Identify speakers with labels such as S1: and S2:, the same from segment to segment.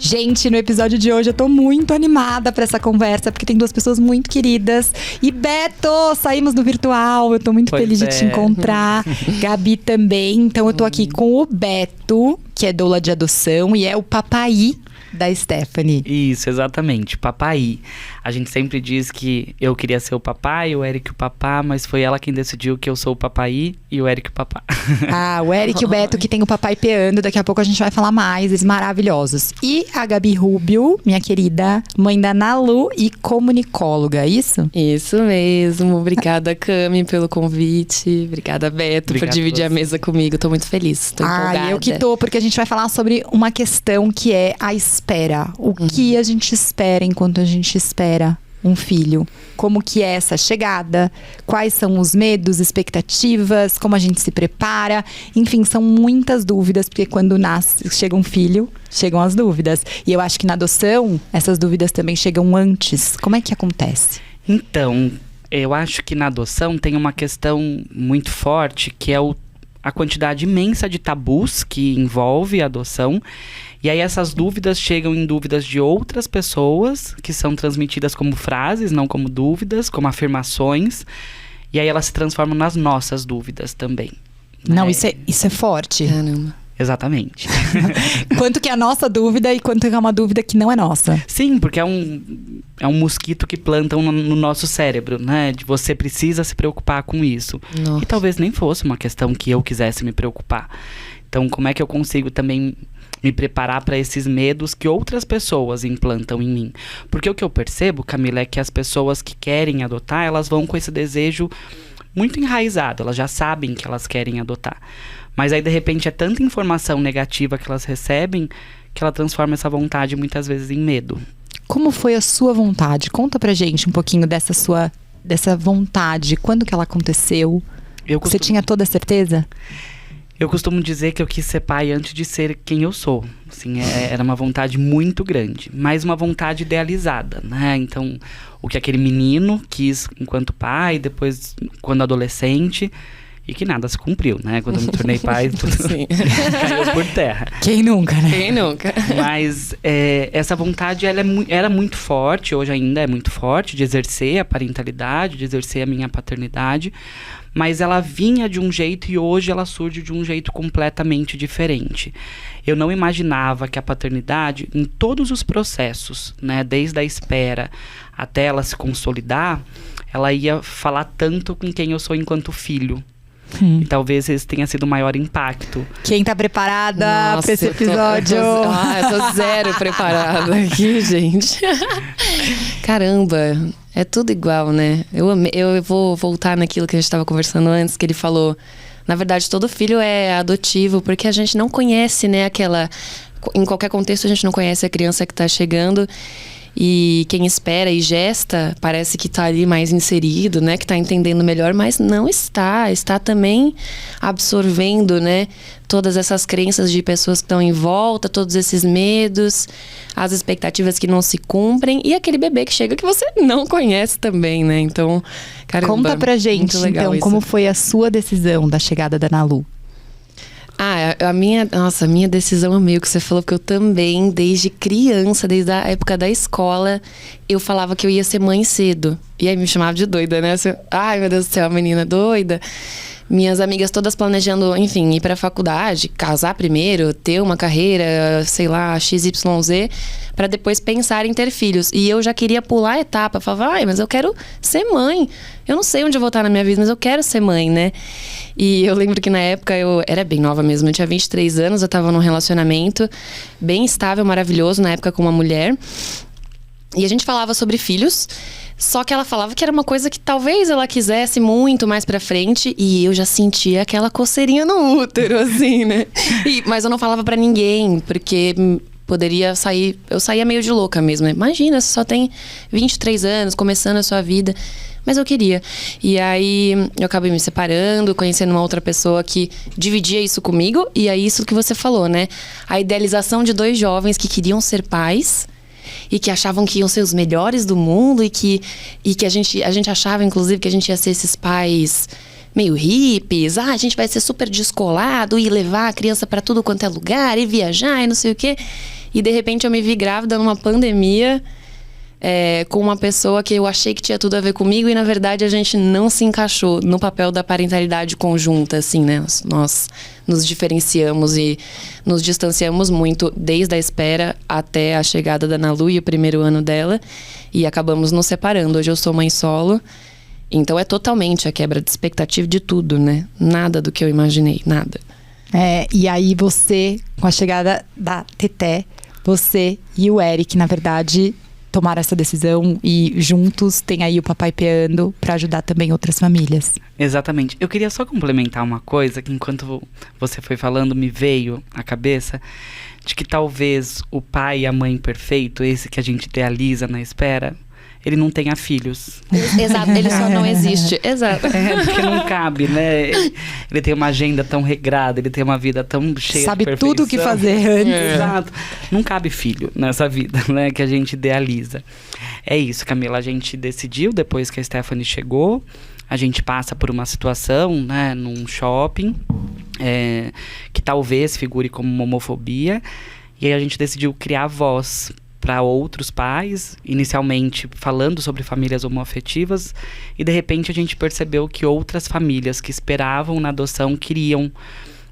S1: Gente, no episódio de hoje eu tô muito animada pra essa conversa, porque tem duas pessoas muito queridas. E Beto, saímos no virtual, eu tô muito feliz de te encontrar. Gabi também, então eu tô aqui com o Beto, que é doula de adoção e é o papai da Stephanie.
S2: Isso, exatamente, papai. A gente sempre diz que eu queria ser o papai, o Eric o papá, mas foi ela quem decidiu que eu sou o papai e o Eric o papá.
S1: Ah, o Eric e o Beto que tem o papai peando, daqui a pouco a gente vai falar mais, eles maravilhosos. E a Gabi Rubio, minha querida, mãe da Nalu e comunicóloga, isso?
S3: Isso mesmo, obrigada Cami pelo convite, obrigada Beto por dividir a mesa comigo, tô muito feliz, tô empolgada.
S1: Eu que tô, porque a gente vai falar sobre uma questão que é a espera. O que a gente espera enquanto a gente espera um filho? Como que é essa chegada? Quais são os medos, expectativas? Como a gente se prepara? Enfim, são muitas dúvidas, porque quando chega um filho, chegam as dúvidas. E eu acho que na adoção, essas dúvidas também chegam antes. Como é que acontece?
S2: Então, eu acho que na adoção tem uma questão muito forte, que é a quantidade imensa de tabus que envolve a adoção. E aí essas dúvidas chegam em dúvidas de outras pessoas, que são transmitidas como frases, não como dúvidas, como afirmações. E aí elas se transformam nas nossas dúvidas também.
S1: Não, isso é forte.
S3: Caramba.
S2: Exatamente.
S1: Quanto que é a nossa dúvida e quanto que é uma dúvida que não é nossa.
S2: Sim, porque é um mosquito que plantam no nosso cérebro, né? De você precisa se preocupar com isso.
S3: Nossa.
S2: E talvez nem fosse uma questão que eu quisesse me preocupar. Então, como é que eu consigo também me preparar para esses medos que outras pessoas implantam em mim? Porque o que eu percebo, Camila, é que as pessoas que querem adotar, elas vão com esse desejo muito enraizado. Elas já sabem que elas querem adotar. Mas aí, de repente, é tanta informação negativa que elas recebem que ela transforma essa vontade muitas vezes em medo.
S1: Como foi a sua vontade? Conta pra gente um pouquinho dessa vontade. Quando que ela aconteceu? Você tinha toda a certeza?
S2: Eu costumo dizer que eu quis ser pai antes de ser quem eu sou. Assim, era uma vontade muito grande, mas uma vontade idealizada, né? Então, o que aquele menino quis enquanto pai, depois quando adolescente, e que nada se cumpriu, né? Quando eu me tornei pai, tudo caiu por terra.
S1: Quem nunca, né?
S3: Quem nunca?
S2: Mas essa vontade, ela era muito forte, hoje ainda é muito forte, de exercer a parentalidade, de exercer a minha paternidade. Mas ela vinha de um jeito e hoje ela surge de um jeito completamente diferente. Eu não imaginava que a paternidade, em todos os processos, né, desde a espera até ela se consolidar, ela ia falar tanto com quem eu sou enquanto filho. E talvez esse tenha sido o maior impacto.
S1: Quem tá preparada pra esse episódio?
S3: Eu tô zero preparada aqui, gente. Caramba, é tudo igual, né? Eu vou voltar naquilo que a gente estava conversando antes, que ele falou. Na verdade, todo filho é adotivo, porque a gente não conhece, né, em qualquer contexto a gente não conhece a criança que tá chegando. E quem espera e gesta parece que está ali mais inserido, né? Que está entendendo melhor, mas não está. Está também absorvendo, né? Todas essas crenças de pessoas que estão em volta, todos esses medos, as expectativas que não se cumprem. E aquele bebê que chega que você não conhece também, né? Então, caramba,
S1: conta pra gente, então, como foi a sua decisão da chegada da Nalu?
S3: A minha decisão é meio que você falou, porque eu também, desde criança, desde a época da escola, eu falava que eu ia ser mãe cedo. E aí me chamava de doida, né? Ai, meu Deus do céu, a menina doida. Minhas amigas todas planejando, enfim, ir pra faculdade, casar primeiro, ter uma carreira, sei lá, XYZ, pra depois pensar em ter filhos. E eu já queria pular a etapa, falava, mas eu quero ser mãe. Eu não sei onde eu vou estar na minha vida, mas eu quero ser mãe, né? E eu lembro que na época eu era bem nova mesmo, eu tinha 23 anos, eu tava num relacionamento bem estável, maravilhoso, na época com uma mulher. E a gente falava sobre filhos, só que ela falava que era uma coisa que talvez ela quisesse muito mais pra frente, e eu já sentia aquela coceirinha no útero, assim, né? Mas eu não falava pra ninguém, porque poderia sair... Eu saía meio de louca mesmo, né? Imagina, você só tem 23 anos, começando a sua vida. Mas eu queria. E aí eu acabei me separando, conhecendo uma outra pessoa que dividia isso comigo. E aí isso que você falou, né? A idealização de dois jovens que queriam ser pais e que achavam que iam ser os melhores do mundo, e que a gente achava, inclusive, que a gente ia ser esses pais meio hippies. A gente vai ser super descolado e levar a criança pra tudo quanto é lugar e viajar e não sei o quê. E de repente eu me vi grávida numa pandemia, com uma pessoa que eu achei que tinha tudo a ver comigo e na verdade a gente não se encaixou no papel da parentalidade conjunta, assim, né? Nós nos diferenciamos e nos distanciamos muito desde a espera até a chegada da Ana Lu e o primeiro ano dela e acabamos nos separando. Hoje eu sou mãe solo, então é totalmente a quebra de expectativa de tudo, né? Nada do que eu imaginei, nada.
S1: E aí você, com a chegada da Teté, você e o Eric, na verdade, tomaram essa decisão e juntos tem aí o Papai Peando para ajudar também outras famílias.
S2: Exatamente. Eu queria só complementar uma coisa que enquanto você foi falando me veio à cabeça, de que talvez o pai e a mãe perfeito, esse que a gente idealiza na espera, ele não tenha filhos.
S3: Exato, ele só não existe. Exato.
S2: Porque não cabe, né? Ele tem uma agenda tão regrada, ele tem uma vida tão cheia
S1: Sabe
S2: de perfeição.
S1: tudo o que fazer antes.
S2: Exato. Não cabe filho nessa vida, né? Que a gente idealiza. É isso, Camila. A gente decidiu, depois que a Stephanie chegou, a gente passa por uma situação, né? Num shopping, que talvez figure como uma homofobia. E aí a gente decidiu criar voz para outros pais, inicialmente falando sobre famílias homoafetivas, e de repente a gente percebeu que outras famílias que esperavam na adoção queriam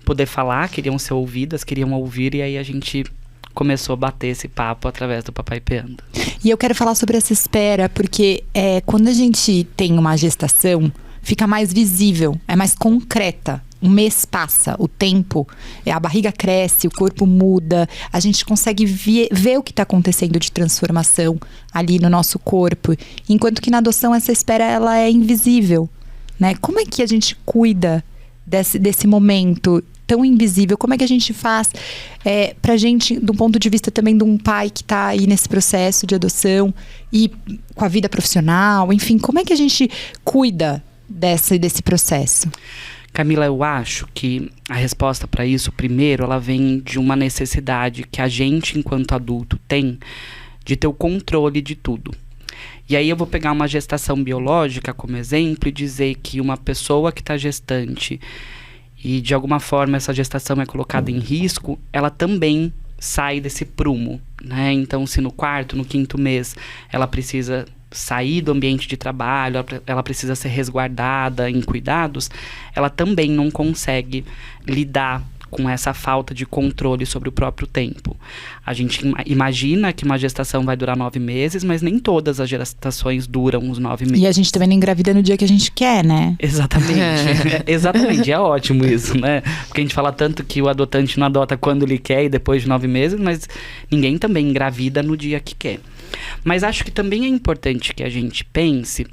S2: poder falar, queriam ser ouvidas, queriam ouvir, e aí a gente começou a bater esse papo através do Papai Peando.
S1: E eu quero falar sobre essa espera, porque quando a gente tem uma gestação, fica mais visível, é mais concreta. Um mês passa, o tempo, a barriga cresce, o corpo muda, a gente consegue ver o que está acontecendo de transformação ali no nosso corpo. Enquanto que na adoção essa espera ela é invisível, né? Como é que a gente cuida desse momento tão invisível? Como é que a gente faz pra gente, do ponto de vista também de um pai que está aí nesse processo de adoção e com a vida profissional, enfim, como é que a gente cuida desse processo?
S2: Camila, eu acho que a resposta para isso, primeiro, ela vem de uma necessidade que a gente, enquanto adulto, tem de ter o controle de tudo. E aí eu vou pegar uma gestação biológica como exemplo e dizer que uma pessoa que está gestante e, de alguma forma, essa gestação é colocada em risco, ela também sai desse prumo, né? Então, se no quarto, no quinto mês, ela precisa sair do ambiente de trabalho, ela precisa ser resguardada em cuidados, ela também não consegue lidar com essa falta de controle sobre o próprio tempo. A gente imagina que uma gestação vai durar 9 meses, mas nem todas as gestações duram os 9 meses.
S1: E a gente também não engravida no dia que a gente quer, né?
S2: Exatamente. Exatamente, é ótimo isso, né? Porque a gente fala tanto que o adotante não adota quando ele quer e depois de 9 meses, mas ninguém também engravida no dia que quer. Mas acho que também é importante que a gente pense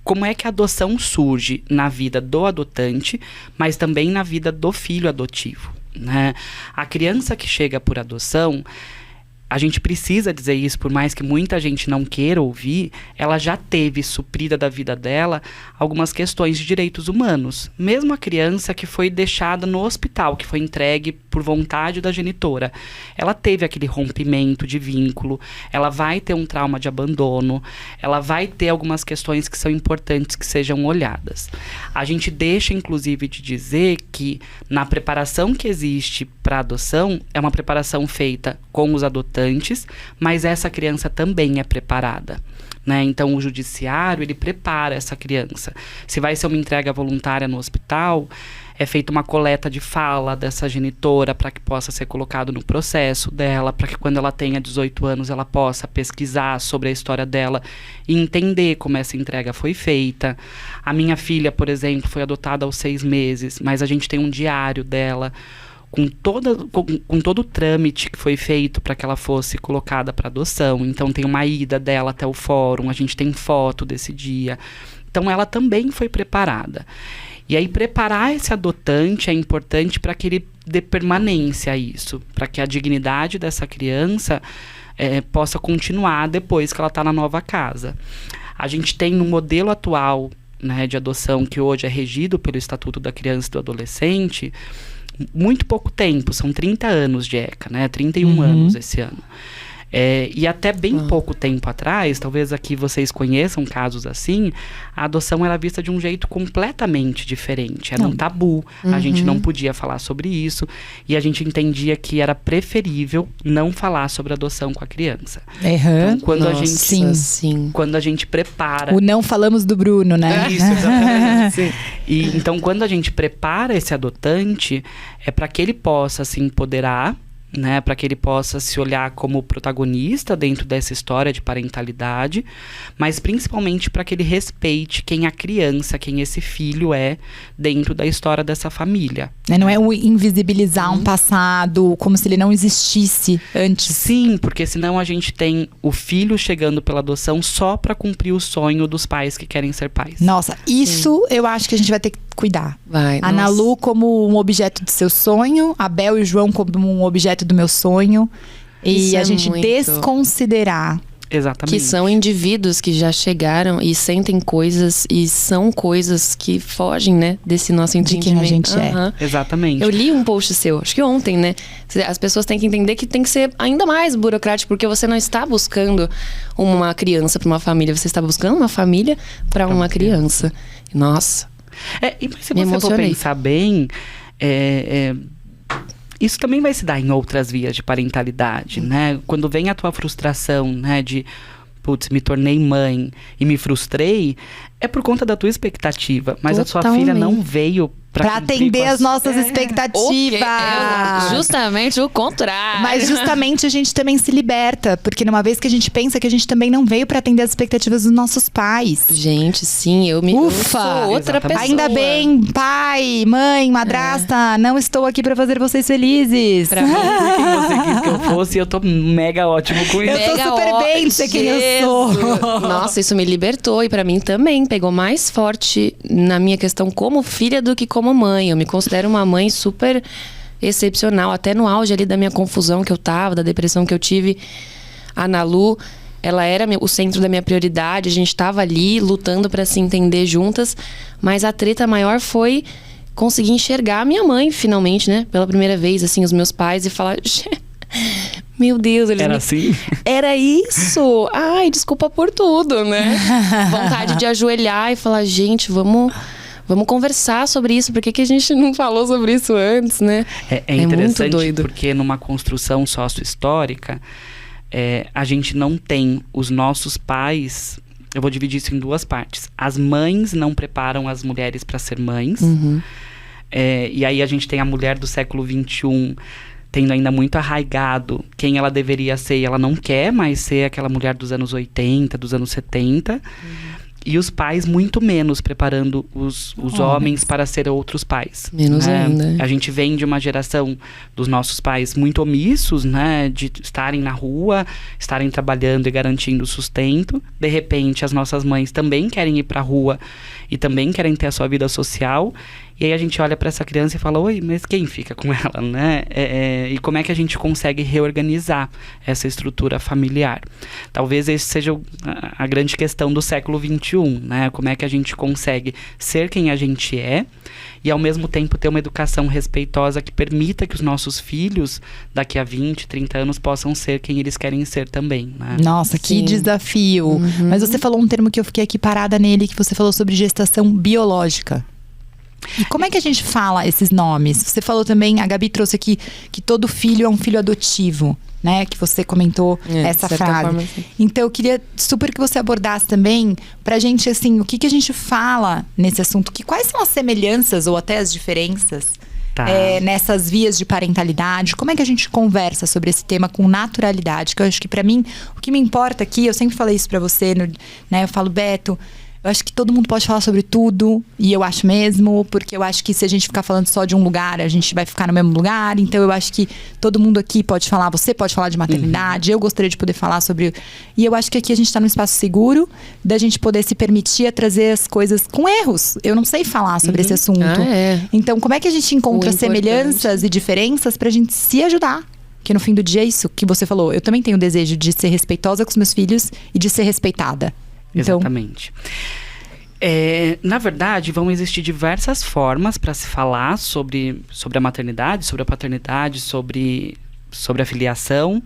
S2: como é que a adoção surge na vida do adotante, mas também na vida do filho adotivo, né? A criança que chega por adoção, a gente precisa dizer isso, por mais que muita gente não queira ouvir, ela já teve suprida da vida dela algumas questões de direitos humanos. Mesmo a criança que foi deixada no hospital, que foi entregue por vontade da genitora, ela teve aquele rompimento de vínculo, ela vai ter um trauma de abandono, ela vai ter algumas questões que são importantes que sejam olhadas. A gente deixa, inclusive, de dizer que na preparação que existe para adoção, é uma preparação feita com os adotantes, mas essa criança também é preparada, né? Então, o judiciário, ele prepara essa criança. Se vai ser uma entrega voluntária no hospital, é feita uma coleta de fala dessa genitora para que possa ser colocado no processo dela, para que quando ela tenha 18 anos ela possa pesquisar sobre a história dela e entender como essa entrega foi feita. A minha filha, por exemplo, foi adotada aos 6 meses, mas a gente tem um diário dela com todo o trâmite que foi feito para que ela fosse colocada para adoção. Então tem uma ida dela até o fórum, a gente tem foto desse dia. Então ela também foi preparada. E aí preparar esse adotante é importante para que ele dê permanência a isso, para que a dignidade dessa criança possa continuar depois que ela está na nova casa. A gente tem no modelo atual, né, de adoção, que hoje é regido pelo Estatuto da Criança e do Adolescente, muito pouco tempo, são 30 anos de ECA, né? 31 anos esse ano. E até bem pouco tempo atrás, talvez aqui vocês conheçam casos assim, a adoção era vista de um jeito completamente diferente. Era um tabu, a gente não podia falar sobre isso. E a gente entendia que era preferível não falar sobre adoção com a criança. Então, quando a gente prepara...
S1: O não falamos do Bruno, né?
S2: Isso, exatamente. Então, quando a gente prepara esse adotante, é para que ele possa se empoderar, né, para que ele possa se olhar como protagonista dentro dessa história de parentalidade, mas principalmente para que ele respeite quem a criança, quem esse filho é dentro da história dessa família.
S1: Não é o invisibilizar um passado como se ele não existisse antes.
S2: Sim, porque senão a gente tem o filho chegando pela adoção só para cumprir o sonho dos pais que querem ser pais.
S1: Nossa, isso eu acho que a gente vai ter que cuidar. A
S3: nossa.
S1: Nalu como um objeto do seu sonho, a Bel e o João como um objeto do meu sonho.
S3: Isso
S1: e a gente desconsiderar.
S2: Exatamente.
S3: Que são indivíduos que já chegaram e sentem coisas e são coisas que fogem, né, desse nosso entendimento.
S1: De quem a gente é.
S2: Exatamente.
S3: Eu li um post seu, acho que ontem, né? As pessoas têm que entender que tem que ser ainda mais burocrático, porque você não está buscando uma criança para uma família, você está buscando uma família para uma criança. Nossa.
S2: Mas se você for pensar bem, isso também vai se dar em outras vias de parentalidade, né? Quando vem a tua frustração, né, de putz, me tornei mãe e me frustrei, é por conta da tua expectativa. Mas a sua filha não veio pra
S1: atender as nossas expectativas.
S3: Justamente o contrário.
S1: Mas justamente a gente também se liberta. Porque numa vez que a gente pensa que a gente também não veio pra atender as expectativas dos nossos pais.
S3: Gente, sim, eu
S1: sou
S3: outra pessoa.
S1: Ainda bem, pai, mãe, madrasta, não estou aqui pra fazer vocês felizes.
S2: Pra mim, por quem você quis que eu fosse, eu tô mega ótimo com isso.
S1: Eu tô super bem de ser quem eu sou.
S3: Nossa, isso me libertou. E pra mim também pegou mais forte na minha questão como filha do que como mãe. Eu me considero uma mãe super excepcional. Até no auge ali da minha confusão que eu tava, da depressão que eu tive, a Nalu, ela era o centro da minha prioridade. A gente tava ali lutando pra se entender juntas. Mas a treta maior foi conseguir enxergar a minha mãe, finalmente, né? Pela primeira vez, assim, os meus pais, e falar... Meu Deus, eles
S2: assim?
S3: Era isso! Ai, desculpa por tudo, né? Vontade de ajoelhar e falar, gente, vamos conversar sobre isso. Por que a gente não falou sobre isso antes, né?
S2: É interessante
S3: muito doido.
S2: Porque numa construção sócio-histórica, a gente não tem os nossos pais... Eu vou dividir isso em duas partes. As mães não preparam as mulheres para ser mães. E aí a gente tem a mulher do século XXI... tendo ainda muito arraigado quem ela deveria ser, e ela não quer mais ser aquela mulher dos anos 80, dos anos 70. E os pais muito menos preparando os homens para ser outros pais.
S3: Menos ainda.
S2: A gente vem de uma geração dos nossos pais muito omissos, né? De estarem na rua, estarem trabalhando e garantindo o sustento. De repente, as nossas mães também querem ir para a rua e também querem ter a sua vida social. E aí a gente olha para essa criança e fala, oi, mas quem fica com ela, né? E como é que a gente consegue reorganizar essa estrutura familiar? Talvez esse seja a grande questão do século XXI, né? Como é que a gente consegue ser quem a gente é e ao mesmo tempo ter uma educação respeitosa que permita que os nossos filhos daqui a 20, 30 anos possam ser quem eles querem ser também, né?
S1: Nossa, que desafio! Mas você falou um termo que eu fiquei aqui parada nele, que você falou sobre gestação biológica. E como é que a gente fala esses nomes? Você falou também, a Gabi trouxe aqui, que todo filho é um filho adotivo, né? Que você comentou essa frase.
S3: Forma,
S1: então eu queria super que você abordasse também pra gente, assim, o que a gente fala nesse assunto, quais são as semelhanças ou até as diferenças nessas vias de parentalidade. Como é que a gente conversa sobre esse tema com naturalidade? Que eu acho que pra mim, o que me importa aqui, eu sempre falei isso pra você, né? Eu falo, Beto, eu acho que todo mundo pode falar sobre tudo, e eu acho mesmo, porque eu acho que se a gente ficar falando só de um lugar, a gente vai ficar no mesmo lugar. Então eu acho que todo mundo aqui pode falar, você pode falar de maternidade, eu gostaria de poder falar sobre... E eu acho que aqui a gente tá num espaço seguro, da gente poder se permitir a trazer as coisas com erros. Eu não sei falar sobre esse assunto. Então como é que a gente encontra semelhanças e diferenças pra gente se ajudar? Que no fim do dia é isso que você falou. Eu também tenho o desejo de ser respeitosa com os meus filhos e de ser respeitada.
S2: Exatamente. Na verdade, vão existir diversas formas para se falar sobre a maternidade, sobre a paternidade, sobre a filiação.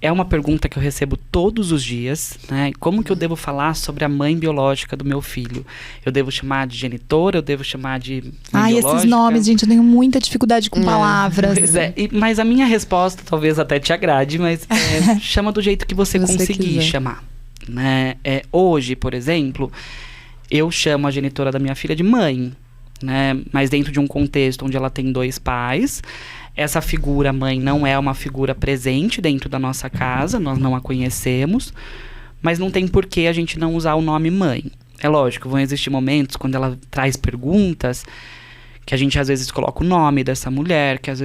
S2: é uma pergunta que eu recebo todos os dias, né? Como que eu devo falar sobre a mãe biológica do meu filho? Eu devo chamar de genitora? Eu devo chamar de mãe biológica?
S1: Esses nomes, gente, eu tenho muita dificuldade com palavras.
S2: Pois é, mas a minha resposta talvez até te agrade, mas chama do jeito que você conseguir chamar, né? Hoje, por exemplo, eu chamo a genitora da minha filha de mãe, né? Mas dentro de um contexto onde ela tem 2 pais. Essa figura mãe não é uma figura presente dentro da nossa casa, nós não a conhecemos, mas não tem por que a gente não usar o nome mãe. É lógico, vão existir momentos quando ela traz perguntas que a gente às vezes coloca o nome dessa mulher, que às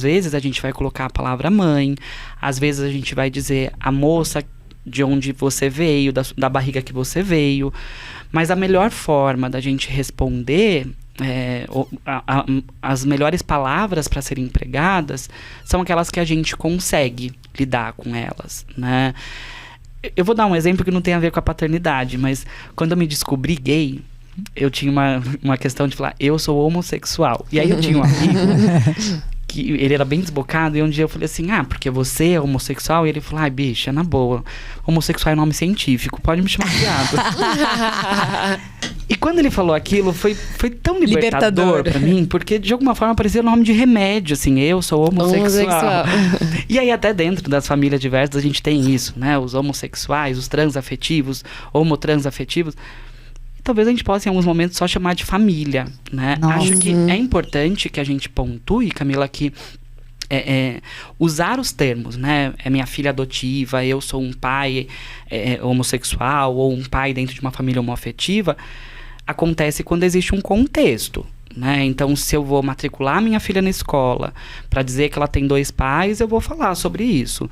S2: vezes a gente vai colocar a palavra mãe, às vezes a gente vai dizer a moça de onde você veio, da barriga que você veio, mas a melhor forma da gente responder... as melhores palavras para serem empregadas são aquelas que a gente consegue lidar com elas, né? Eu vou dar um exemplo que não tem a ver com a paternidade, mas quando eu me descobri gay, eu tinha uma questão de falar, eu sou homossexual. E aí eu tinha um amigo que ele era bem desbocado, e um dia eu falei assim, porque você é homossexual? E ele falou, ai, bicha, na boa, homossexual é nome científico, pode me chamar de viado. E quando ele falou aquilo, foi tão libertador pra mim, porque de alguma forma parecia o nome de remédio, assim, eu sou homossexual. E aí até dentro das famílias diversas a gente tem isso, né, os homossexuais, os transafetivos, homotransafetivos. Talvez a gente possa, em alguns momentos, só chamar de família, né? Acho que é importante que a gente pontue, Camila, que usar os termos, né? É minha filha adotiva, eu sou um pai homossexual, ou um pai dentro de uma família homoafetiva, acontece quando existe um contexto, né? Então, se eu vou matricular minha filha na escola para dizer que ela tem 2 pais, eu vou falar sobre isso.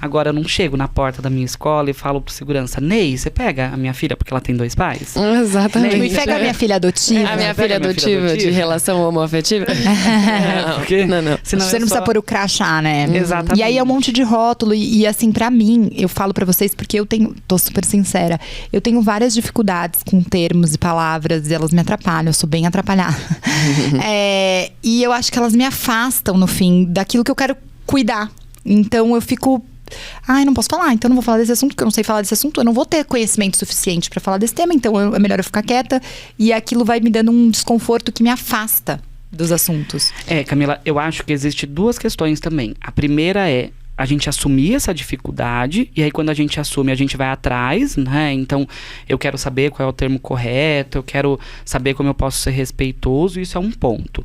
S2: Agora, eu não chego na porta da minha escola e falo pro segurança, Ney, você pega a minha filha porque ela tem 2 pais?
S3: Exatamente.
S1: Me pega a minha filha adotiva.
S3: A minha filha adotiva de relação homoafetiva?
S2: Não.
S1: Você não precisa pôr o crachá, né?
S2: Exatamente.
S1: E aí é um monte de rótulo. E assim, pra mim, eu falo pra vocês porque tô super sincera, eu tenho várias dificuldades com termos e palavras, e elas me atrapalham, eu sou bem atrapalhada. E eu acho que elas me afastam, no fim, daquilo que eu quero cuidar. Então eu fico... não posso falar, então não vou falar desse assunto, porque eu não sei falar desse assunto, eu não vou ter conhecimento suficiente pra falar desse tema, então é melhor eu ficar quieta. E aquilo vai me dando um desconforto que me afasta dos assuntos.
S2: Camila, eu acho que existe 2 questões também. A primeira é a gente assumir essa dificuldade, e aí quando a gente assume, a gente vai atrás, né? Então, eu quero saber qual é o termo correto, eu quero saber como eu posso ser respeitoso, isso é um ponto.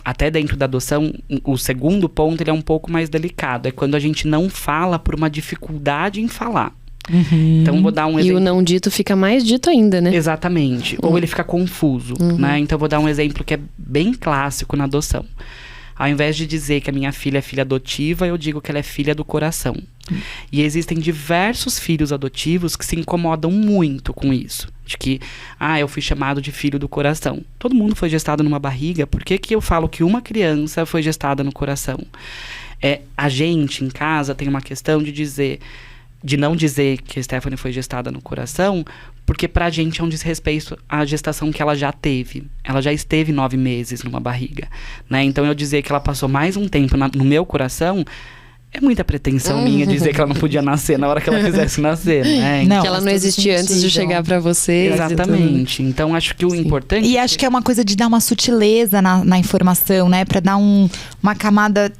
S2: Até dentro da adoção, o segundo ponto, ele é um pouco mais delicado, é quando a gente não fala por uma dificuldade em falar. Então, vou dar um exemplo.
S3: E o não dito fica mais dito ainda, né?
S2: Exatamente. Ou ele fica confuso, né? Então, vou dar um exemplo que é bem clássico na adoção. Ao invés de dizer que a minha filha é filha adotiva, eu digo que ela é filha do coração. E existem diversos filhos adotivos que se incomodam muito com isso. De que, eu fui chamado de filho do coração. Todo mundo foi gestado numa barriga, por que eu falo que uma criança foi gestada no coração? A gente, em casa, tem uma questão de não dizer que a Stephanie foi gestada no coração, porque pra gente é um desrespeito à gestação que ela já teve. Ela já esteve 9 meses numa barriga, né? Então, eu dizer que ela passou mais um tempo no meu coração, é muita pretensão minha dizer que ela não podia nascer na hora que ela quisesse nascer, né?
S3: Não, que ela não existia antes de chegar pra você.
S2: Exatamente. Então, acho que o importante...
S1: E acho que é uma coisa de dar uma sutileza na informação, né? Pra dar uma camada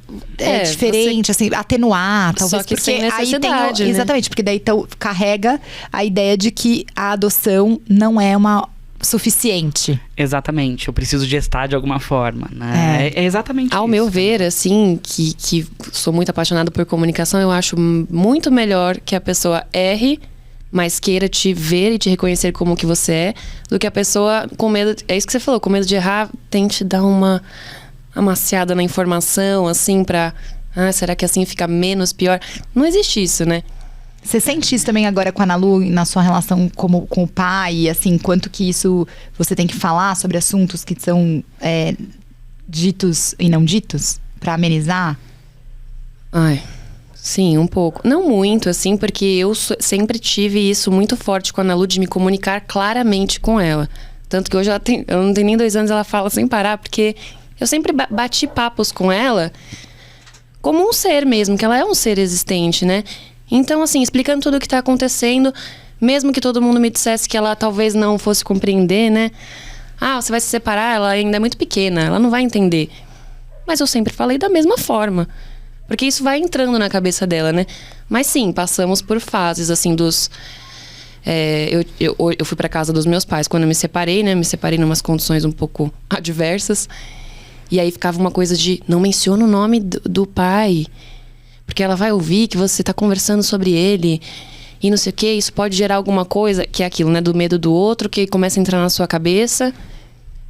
S1: diferente, assim, atenuar, talvez.
S3: Só que
S1: porque
S3: sem necessidade,
S1: né? Exatamente, porque daí carrega a ideia de que a adoção não é uma... suficiente.
S2: Exatamente, eu preciso gestar de alguma forma, né? É exatamente isso.
S3: Ao meu ver, assim, que sou muito apaixonada por comunicação, eu acho muito melhor que a pessoa erre, mas queira te ver e te reconhecer como que você é, do que a pessoa com medo, é isso que você falou, com medo de errar, tente dar uma amaciada na informação, assim, pra... será que assim fica menos pior? Não existe isso, né?
S1: Você sente isso também agora com a Ana Lu, na sua relação com o pai, assim, quanto que isso você tem que falar sobre assuntos que são ditos e não ditos, pra amenizar?
S3: Sim, um pouco. Não muito, assim, porque eu sempre tive isso muito forte com a Ana Lu, de me comunicar claramente com ela. Tanto que hoje eu não tenho nem 2 anos, ela fala sem parar, porque eu sempre bati papos com ela como um ser mesmo, que ela é um ser existente, né? Então, assim, explicando tudo o que tá acontecendo, mesmo que todo mundo me dissesse que ela talvez não fosse compreender, né? Ah, você vai se separar, ela ainda é muito pequena, ela não vai entender. Mas eu sempre falei da mesma forma. Porque isso vai entrando na cabeça dela, né? Mas sim, passamos por fases, assim, dos... eu fui pra casa dos meus pais quando eu me separei, né? Me separei em umas condições um pouco adversas. E aí ficava uma coisa de, não menciona o nome do pai, porque ela vai ouvir que você tá conversando sobre ele e não sei o quê. Isso pode gerar alguma coisa, que é aquilo, né? Do medo do outro, que começa a entrar na sua cabeça.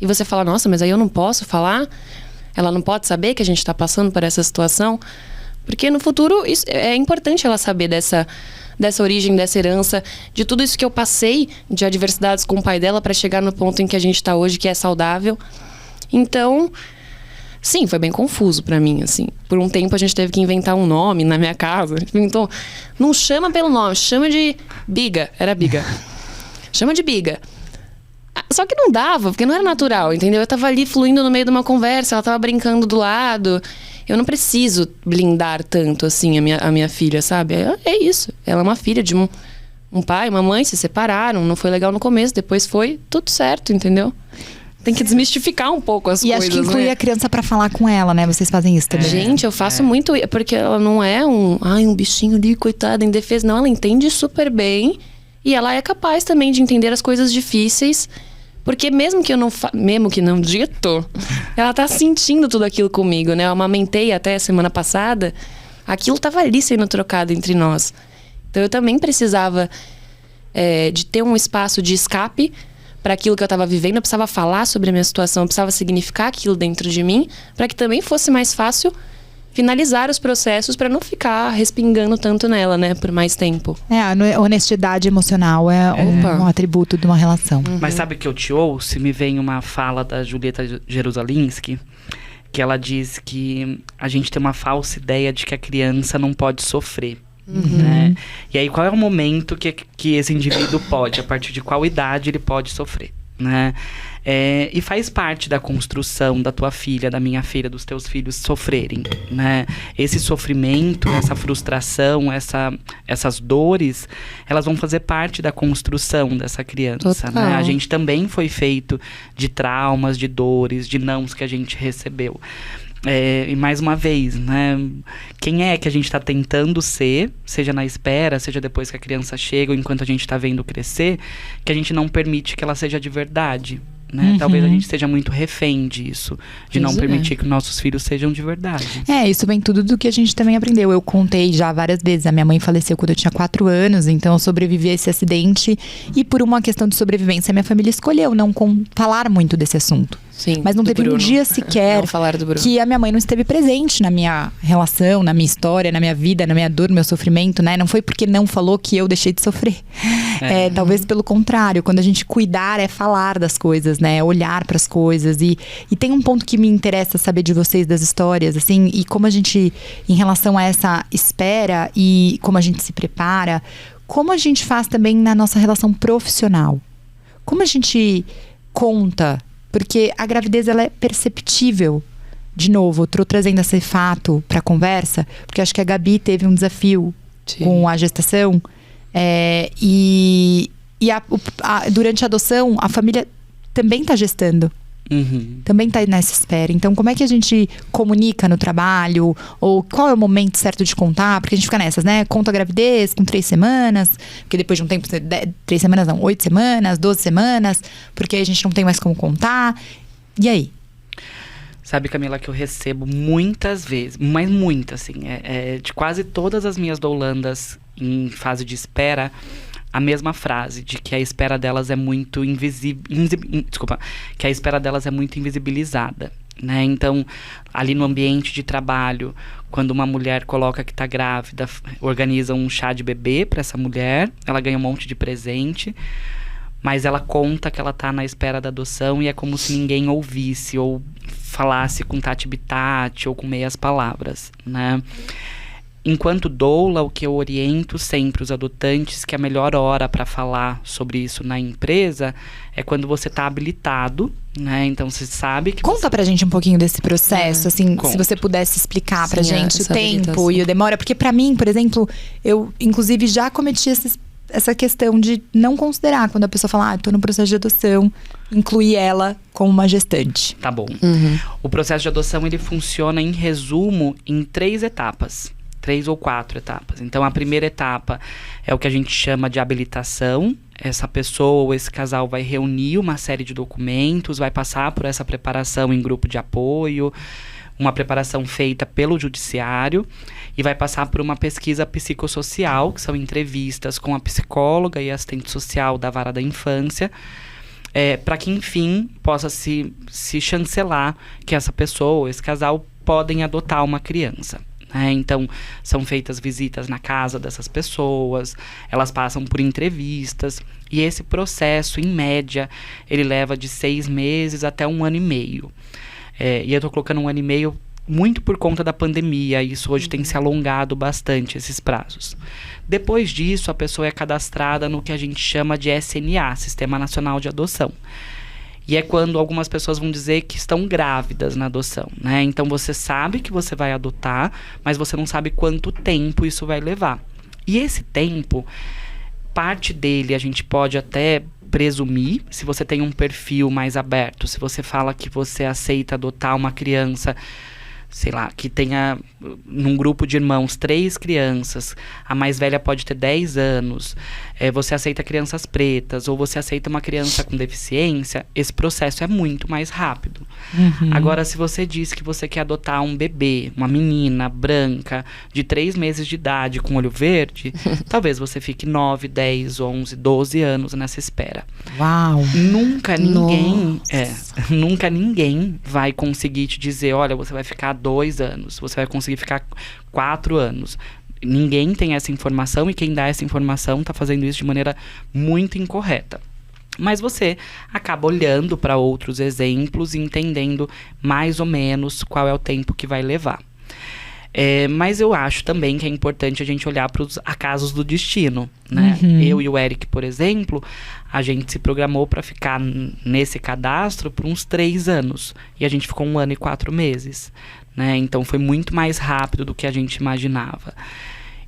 S3: E você fala, nossa, mas aí eu não posso falar? Ela não pode saber que a gente tá passando por essa situação? Porque no futuro isso, é importante ela saber dessa origem, dessa herança, de tudo isso que eu passei de adversidades com o pai dela para chegar no ponto em que a gente tá hoje, que é saudável. Então, sim, foi bem confuso pra mim, assim. Por um tempo a gente teve que inventar um nome na minha casa. Então, não chama pelo nome, chama de Biga. Era Biga. Chama de Biga. Só que não dava, porque não era natural, entendeu? Eu tava ali fluindo no meio de uma conversa, ela tava brincando do lado. Eu não preciso blindar tanto, assim, a minha filha, sabe? É isso. Ela é uma filha de um pai, uma mãe, se separaram. Não foi legal no começo, depois foi tudo certo, entendeu? Tem que desmistificar um pouco as coisas,
S1: E acho que incluir
S3: né?
S1: a criança pra falar com ela, né? Vocês fazem isso também.
S3: Gente, eu faço muito... Porque ela não é um bichinho ali, coitada, indefesa. Não, ela entende super bem. E ela é capaz também de entender as coisas difíceis. Porque mesmo que eu não... Mesmo que não dito, ela tá sentindo tudo aquilo comigo, né? Eu amamentei até a semana passada. Aquilo tava ali sendo trocado entre nós. Então eu também precisava de ter um espaço de escape para aquilo que eu estava vivendo. Eu precisava falar sobre a minha situação, eu precisava significar aquilo dentro de mim, para que também fosse mais fácil finalizar os processos, para não ficar respingando tanto nela, né, por mais tempo.
S1: A honestidade emocional é um atributo de uma relação.
S2: Mas sabe que eu te ouço, me vem uma fala da Julieta Jerusalinski, que ela diz que a gente tem uma falsa ideia de que a criança não pode sofrer. Né? E aí, qual é o momento que esse indivíduo pode? A partir de qual idade ele pode sofrer? Né? E faz parte da construção da tua filha, da minha filha, dos teus filhos sofrerem. Né? Esse sofrimento, essa frustração, essas dores, elas vão fazer parte da construção dessa criança. Né? A gente também foi feito de traumas, de dores, de nãos que a gente recebeu. E mais uma vez, né? Quem é que a gente está tentando ser, seja na espera, seja depois que a criança chega ou enquanto a gente está vendo crescer, que a gente não permite que ela seja de verdade. Né? Talvez a gente seja muito refém disso, de não permitir que nossos filhos sejam de verdade.
S1: Isso vem tudo do que a gente também aprendeu. Eu contei já várias vezes, a minha mãe faleceu quando eu tinha 4 anos, então eu sobrevivi a esse acidente e por uma questão de sobrevivência, a minha família escolheu não falar muito desse assunto.
S3: Sim,
S1: mas não teve
S3: Bruno.
S1: Um dia sequer que a minha mãe não esteve presente na minha relação, na minha história, na minha vida, na minha dor, no meu sofrimento, né? Não foi porque não falou que eu deixei de sofrer. Talvez pelo contrário, quando a gente cuidar é falar das coisas, né? Olhar para as coisas. E tem um ponto que me interessa saber de vocês, das histórias, assim, e como a gente, em relação a essa espera e como a gente se prepara, como a gente faz também na nossa relação profissional. Como a gente conta. Porque a gravidez, ela é perceptível. De novo, eu tô trazendo esse fato pra conversa, porque acho que a Gabi teve um desafio com a gestação. Durante a adoção, a família também tá gestando. Também tá nessa espera. Então, como é que a gente comunica no trabalho? Ou qual é o momento certo de contar? Porque a gente fica nessas, né? Conta a gravidez com 3 semanas. Porque depois de um tempo, 3 semanas não, 8 semanas, 12 semanas. Porque aí a gente não tem mais como contar. E aí?
S2: Sabe, Camila, que eu recebo muitas vezes, mas muitas, assim, de quase todas as minhas doulandas em fase de espera, a mesma frase, de que a espera delas é muito que a espera delas é muito invisibilizada, né? Então, ali no ambiente de trabalho, quando uma mulher coloca que está grávida, organiza um chá de bebê para essa mulher, ela ganha um monte de presente, mas ela conta que ela está na espera da adoção e é como se ninguém ouvisse ou falasse com tati-bitati ou com meias palavras, né? Enquanto doula, o que eu oriento sempre os adotantes, que a melhor hora para falar sobre isso na empresa é quando você está habilitado, né? Então você sabe que...
S1: Conta pra gente um pouquinho desse processo, assim,
S2: conto.
S1: se você pudesse explicar pra
S3: Sim,
S1: gente o
S3: essa
S1: tempo
S3: habilitação.
S1: e a demora. Porque pra mim, por exemplo, eu inclusive já cometi essa questão de não considerar quando a pessoa fala, tô no processo de adoção, incluir ela como uma gestante.
S2: Tá bom.
S3: Uhum.
S2: O processo de adoção, ele funciona, em resumo, em 3 etapas. 3 ou 4 etapas. Então, a primeira etapa é o que a gente chama de habilitação. Essa pessoa ou esse casal vai reunir uma série de documentos, vai passar por essa preparação em grupo de apoio, uma preparação feita pelo judiciário, e vai passar por uma pesquisa psicossocial, que são entrevistas com a psicóloga e assistente social da vara da infância, para que, enfim, possa se chancelar que essa pessoa ou esse casal podem adotar uma criança. Então, são feitas visitas na casa dessas pessoas, elas passam por entrevistas, e esse processo, em média, ele leva de 6 meses até 1 ano e meio. E eu estou colocando 1 ano e meio muito por conta da pandemia, isso hoje tem se alongado bastante, esses prazos. Depois disso, a pessoa é cadastrada no que a gente chama de SNA, Sistema Nacional de Adoção. E é quando algumas pessoas vão dizer que estão grávidas na adoção, né? Então, você sabe que você vai adotar, mas você não sabe quanto tempo isso vai levar. E esse tempo, parte dele a gente pode até presumir, se você tem um perfil mais aberto, se você fala que você aceita adotar uma criança, sei lá, que tenha num grupo de irmãos 3 crianças, a mais velha pode ter 10 anos, você aceita crianças pretas, ou você aceita uma criança com deficiência, esse processo é muito mais rápido.
S1: Uhum.
S2: Agora, se você diz que você quer adotar um bebê, uma menina branca, de 3 meses de idade, com olho verde, talvez você fique 9, 10, 11, 12 anos nessa espera.
S1: Uau!
S2: Nunca ninguém vai conseguir te dizer, olha, você vai ficar 2 anos, você vai conseguir ficar 4 anos. Ninguém tem essa informação, e quem dá essa informação está fazendo isso de maneira muito incorreta. Mas você acaba olhando para outros exemplos e entendendo mais ou menos qual é o tempo que vai levar. Mas eu acho também que é importante a gente olhar para os acasos do destino, né?
S1: Uhum.
S2: Eu e o Eric, por exemplo, a gente se programou para ficar nesse cadastro por uns 3 anos. E a gente ficou 1 ano e 4 meses, né? Então foi muito mais rápido do que a gente imaginava.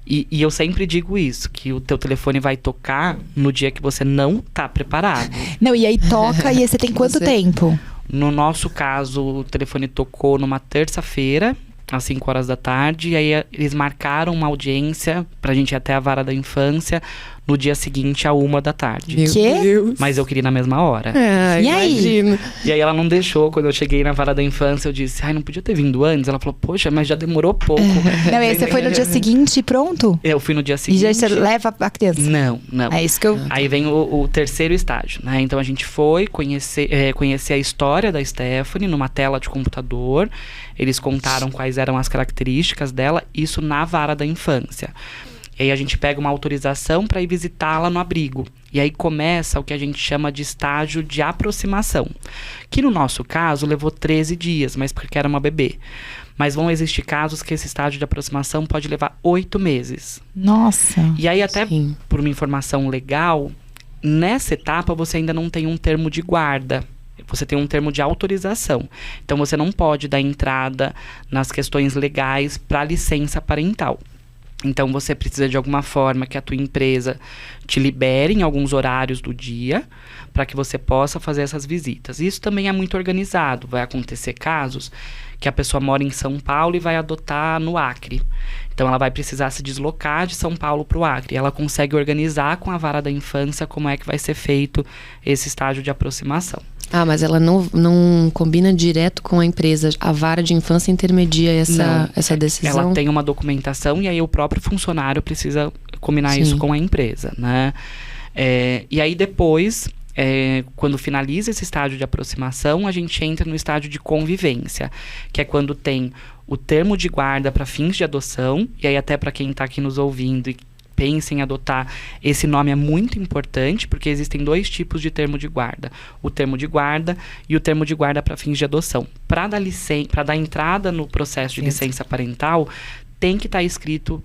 S2: E eu sempre digo isso, que o teu telefone vai tocar no dia que você não está preparado.
S1: Não, e aí toca, e aí você tem quanto tempo?
S2: No nosso caso, o telefone tocou numa terça-feira, às 5 horas da tarde, e aí eles marcaram uma audiência pra gente ir até a vara da infância no dia seguinte, à 1 da tarde.
S3: Meu
S1: Quê?
S3: Deus.
S2: Mas eu queria ir na mesma hora.
S1: E aí?
S3: Imagino.
S2: E aí ela não deixou. Quando eu cheguei na vara da infância, eu disse, não podia ter vindo antes? Ela falou, poxa, mas já demorou pouco.
S1: Não, e aí você foi no dia seguinte e pronto?
S2: Eu fui no dia
S1: E
S2: seguinte.
S1: já você leva a criança?
S2: Não.
S1: É isso que eu...
S2: Aí vem o terceiro estágio, né? Então a gente foi conhecer a história da Stephanie numa tela de computador. Eles contaram quais eram as características dela, isso na vara da infância. E aí a gente pega uma autorização para ir visitá-la no abrigo. E aí começa o que a gente chama de estágio de aproximação, que no nosso caso levou 13 dias, mas porque era uma bebê. Mas vão existir casos que esse estágio de aproximação pode levar 8 meses.
S1: Nossa.
S2: E aí até
S3: Sim.
S2: por uma informação legal, nessa etapa você ainda não tem um termo de guarda. Você tem um termo de autorização. Então, você não pode dar entrada nas questões legais para licença parental. Então, você precisa, de alguma forma, que a tua empresa te libere em alguns horários do dia para que você possa fazer essas visitas. Isso também é muito organizado. Vai acontecer casos que a pessoa mora em São Paulo e vai adotar no Acre. Então, ela vai precisar se deslocar de São Paulo para o Acre. Ela consegue organizar com a vara da infância como é que vai ser feito esse estágio de aproximação.
S3: Ah, mas ela não combina direto com a empresa. A vara de infância intermedia essa decisão?
S2: Ela tem uma documentação e aí o próprio funcionário precisa combinar
S3: Sim.
S2: isso com a empresa, né? E aí depois, quando finaliza esse estágio de aproximação, a gente entra no estágio de convivência, que é quando tem o termo de guarda para fins de adoção, e aí até para quem está aqui nos ouvindo e pensa em adotar, esse nome é muito importante, porque existem 2 tipos de termo de guarda. O termo de guarda e o termo de guarda para fins de adoção. Para dar entrada no processo de licença parental, tem que estar escrito,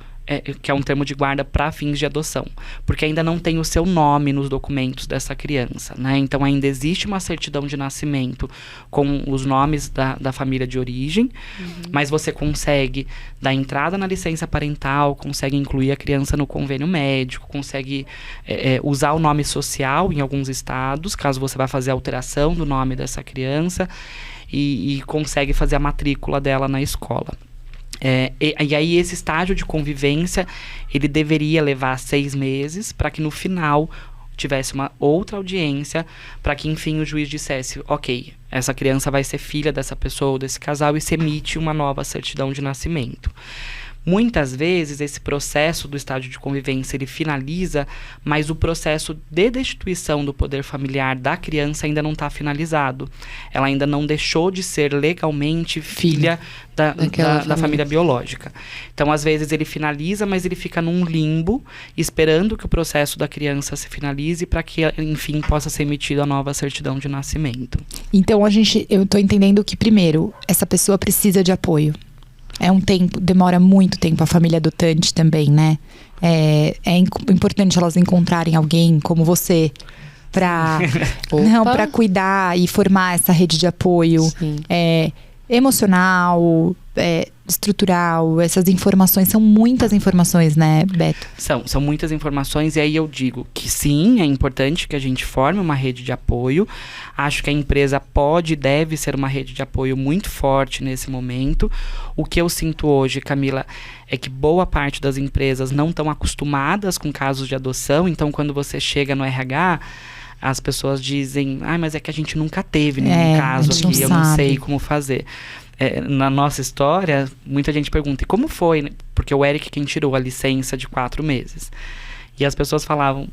S2: que é um termo de guarda para fins de adoção, porque ainda não tem o seu nome nos documentos dessa criança, né? Então ainda existe uma certidão de nascimento com os nomes da família de origem, mas você consegue dar entrada na licença parental, consegue incluir a criança no convênio médico, consegue usar o nome social em alguns estados, caso você vá fazer a alteração do nome dessa criança, e consegue fazer a matrícula dela na escola. E aí esse estágio de convivência, ele deveria levar 6 meses para que no final tivesse uma outra audiência, para que enfim o juiz dissesse, ok, essa criança vai ser filha dessa pessoa ou desse casal, e se emite uma nova certidão de nascimento. Muitas vezes esse processo do estágio de convivência ele finaliza, mas o processo de destituição do poder familiar da criança ainda não está finalizado. Ela ainda não deixou de ser legalmente filha da família biológica. Então, às vezes ele finaliza, mas ele fica num limbo, esperando que o processo da criança se finalize para que, enfim, possa ser emitida a nova certidão de nascimento.
S1: Então, eu estou entendendo que, primeiro, essa pessoa precisa de apoio. Demora muito tempo a família adotante também, né? É importante elas encontrarem alguém como você para cuidar e formar essa rede de apoio emocional, estrutural. Essas informações, são muitas informações, né, Beto?
S2: São muitas informações, e aí eu digo que sim, é importante que a gente forme uma rede de apoio. Acho que a empresa pode e deve ser uma rede de apoio muito forte nesse momento. O que eu sinto hoje, Camila, é que boa parte das empresas não estão acostumadas com casos de adoção. Então, quando você chega no RH, as pessoas dizem, mas é que a gente nunca teve nenhum caso aqui, eu não sei como fazer. Na nossa história, muita gente pergunta, e como foi? Né? Porque o Eric quem tirou a licença de 4 meses. E as pessoas falam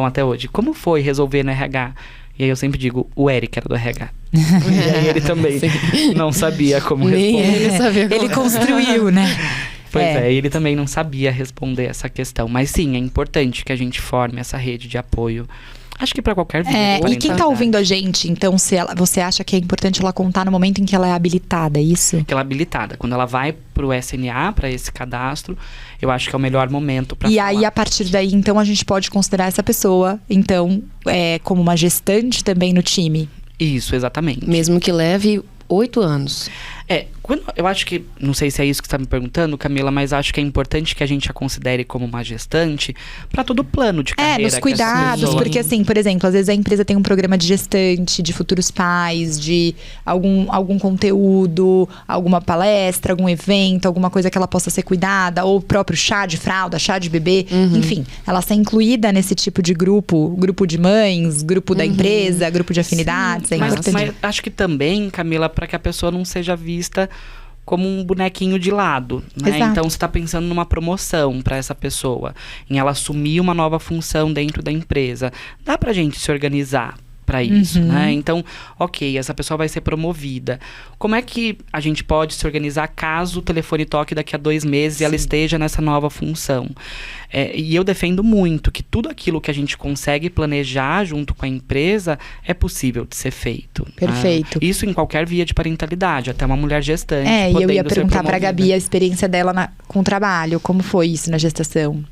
S2: até hoje, como foi resolver no RH? E aí eu sempre digo, o Eric era do RH. E aí ele também não sabia como responder.
S1: Ele construiu, né?
S2: Pois ele também não sabia responder essa questão. Mas sim, é importante que a gente forme essa rede de apoio. Acho que para qualquer vida.
S1: E quem tá ouvindo a gente, então, você acha que é importante ela contar no momento em que ela é habilitada, é isso?
S2: Que ela é habilitada. Quando ela vai pro SNA, para esse cadastro, eu acho que é o melhor momento para falar.
S1: Aí, a partir daí, então, a gente pode considerar essa pessoa, então, como uma gestante também no time.
S2: Isso, exatamente.
S3: Mesmo que leve 8 anos.
S2: Eu acho que, não sei se é isso que você está me perguntando, Camila, mas acho que é importante que a gente a considere como uma gestante para todo o plano de carreira.
S1: Nos cuidados, porque assim, por exemplo, às vezes a empresa tem um programa de gestante, de futuros pais, de algum conteúdo, alguma palestra, algum evento, alguma coisa que ela possa ser cuidada, ou o próprio chá de fralda, chá de bebê, enfim, ela ser incluída nesse tipo de grupo de mães, grupo da empresa, grupo de afinidades.
S2: Sim, mas acho que também, Camila, para que a pessoa não seja vista como um bonequinho de lado, né? Então você está pensando numa promoção para essa pessoa, em ela assumir uma nova função dentro da empresa. Dá pra gente se organizar para isso, né? Então, ok, essa pessoa vai ser promovida. Como é que a gente pode se organizar caso o telefone toque daqui a 2 meses e ela esteja nessa nova função? E eu defendo muito que tudo aquilo que a gente consegue planejar junto com a empresa é possível de ser feito.
S1: Perfeito.
S2: Isso em qualquer via de parentalidade, até uma mulher gestante.
S1: E eu ia perguntar para a Gabi a experiência dela com o trabalho. Como foi isso na gestação?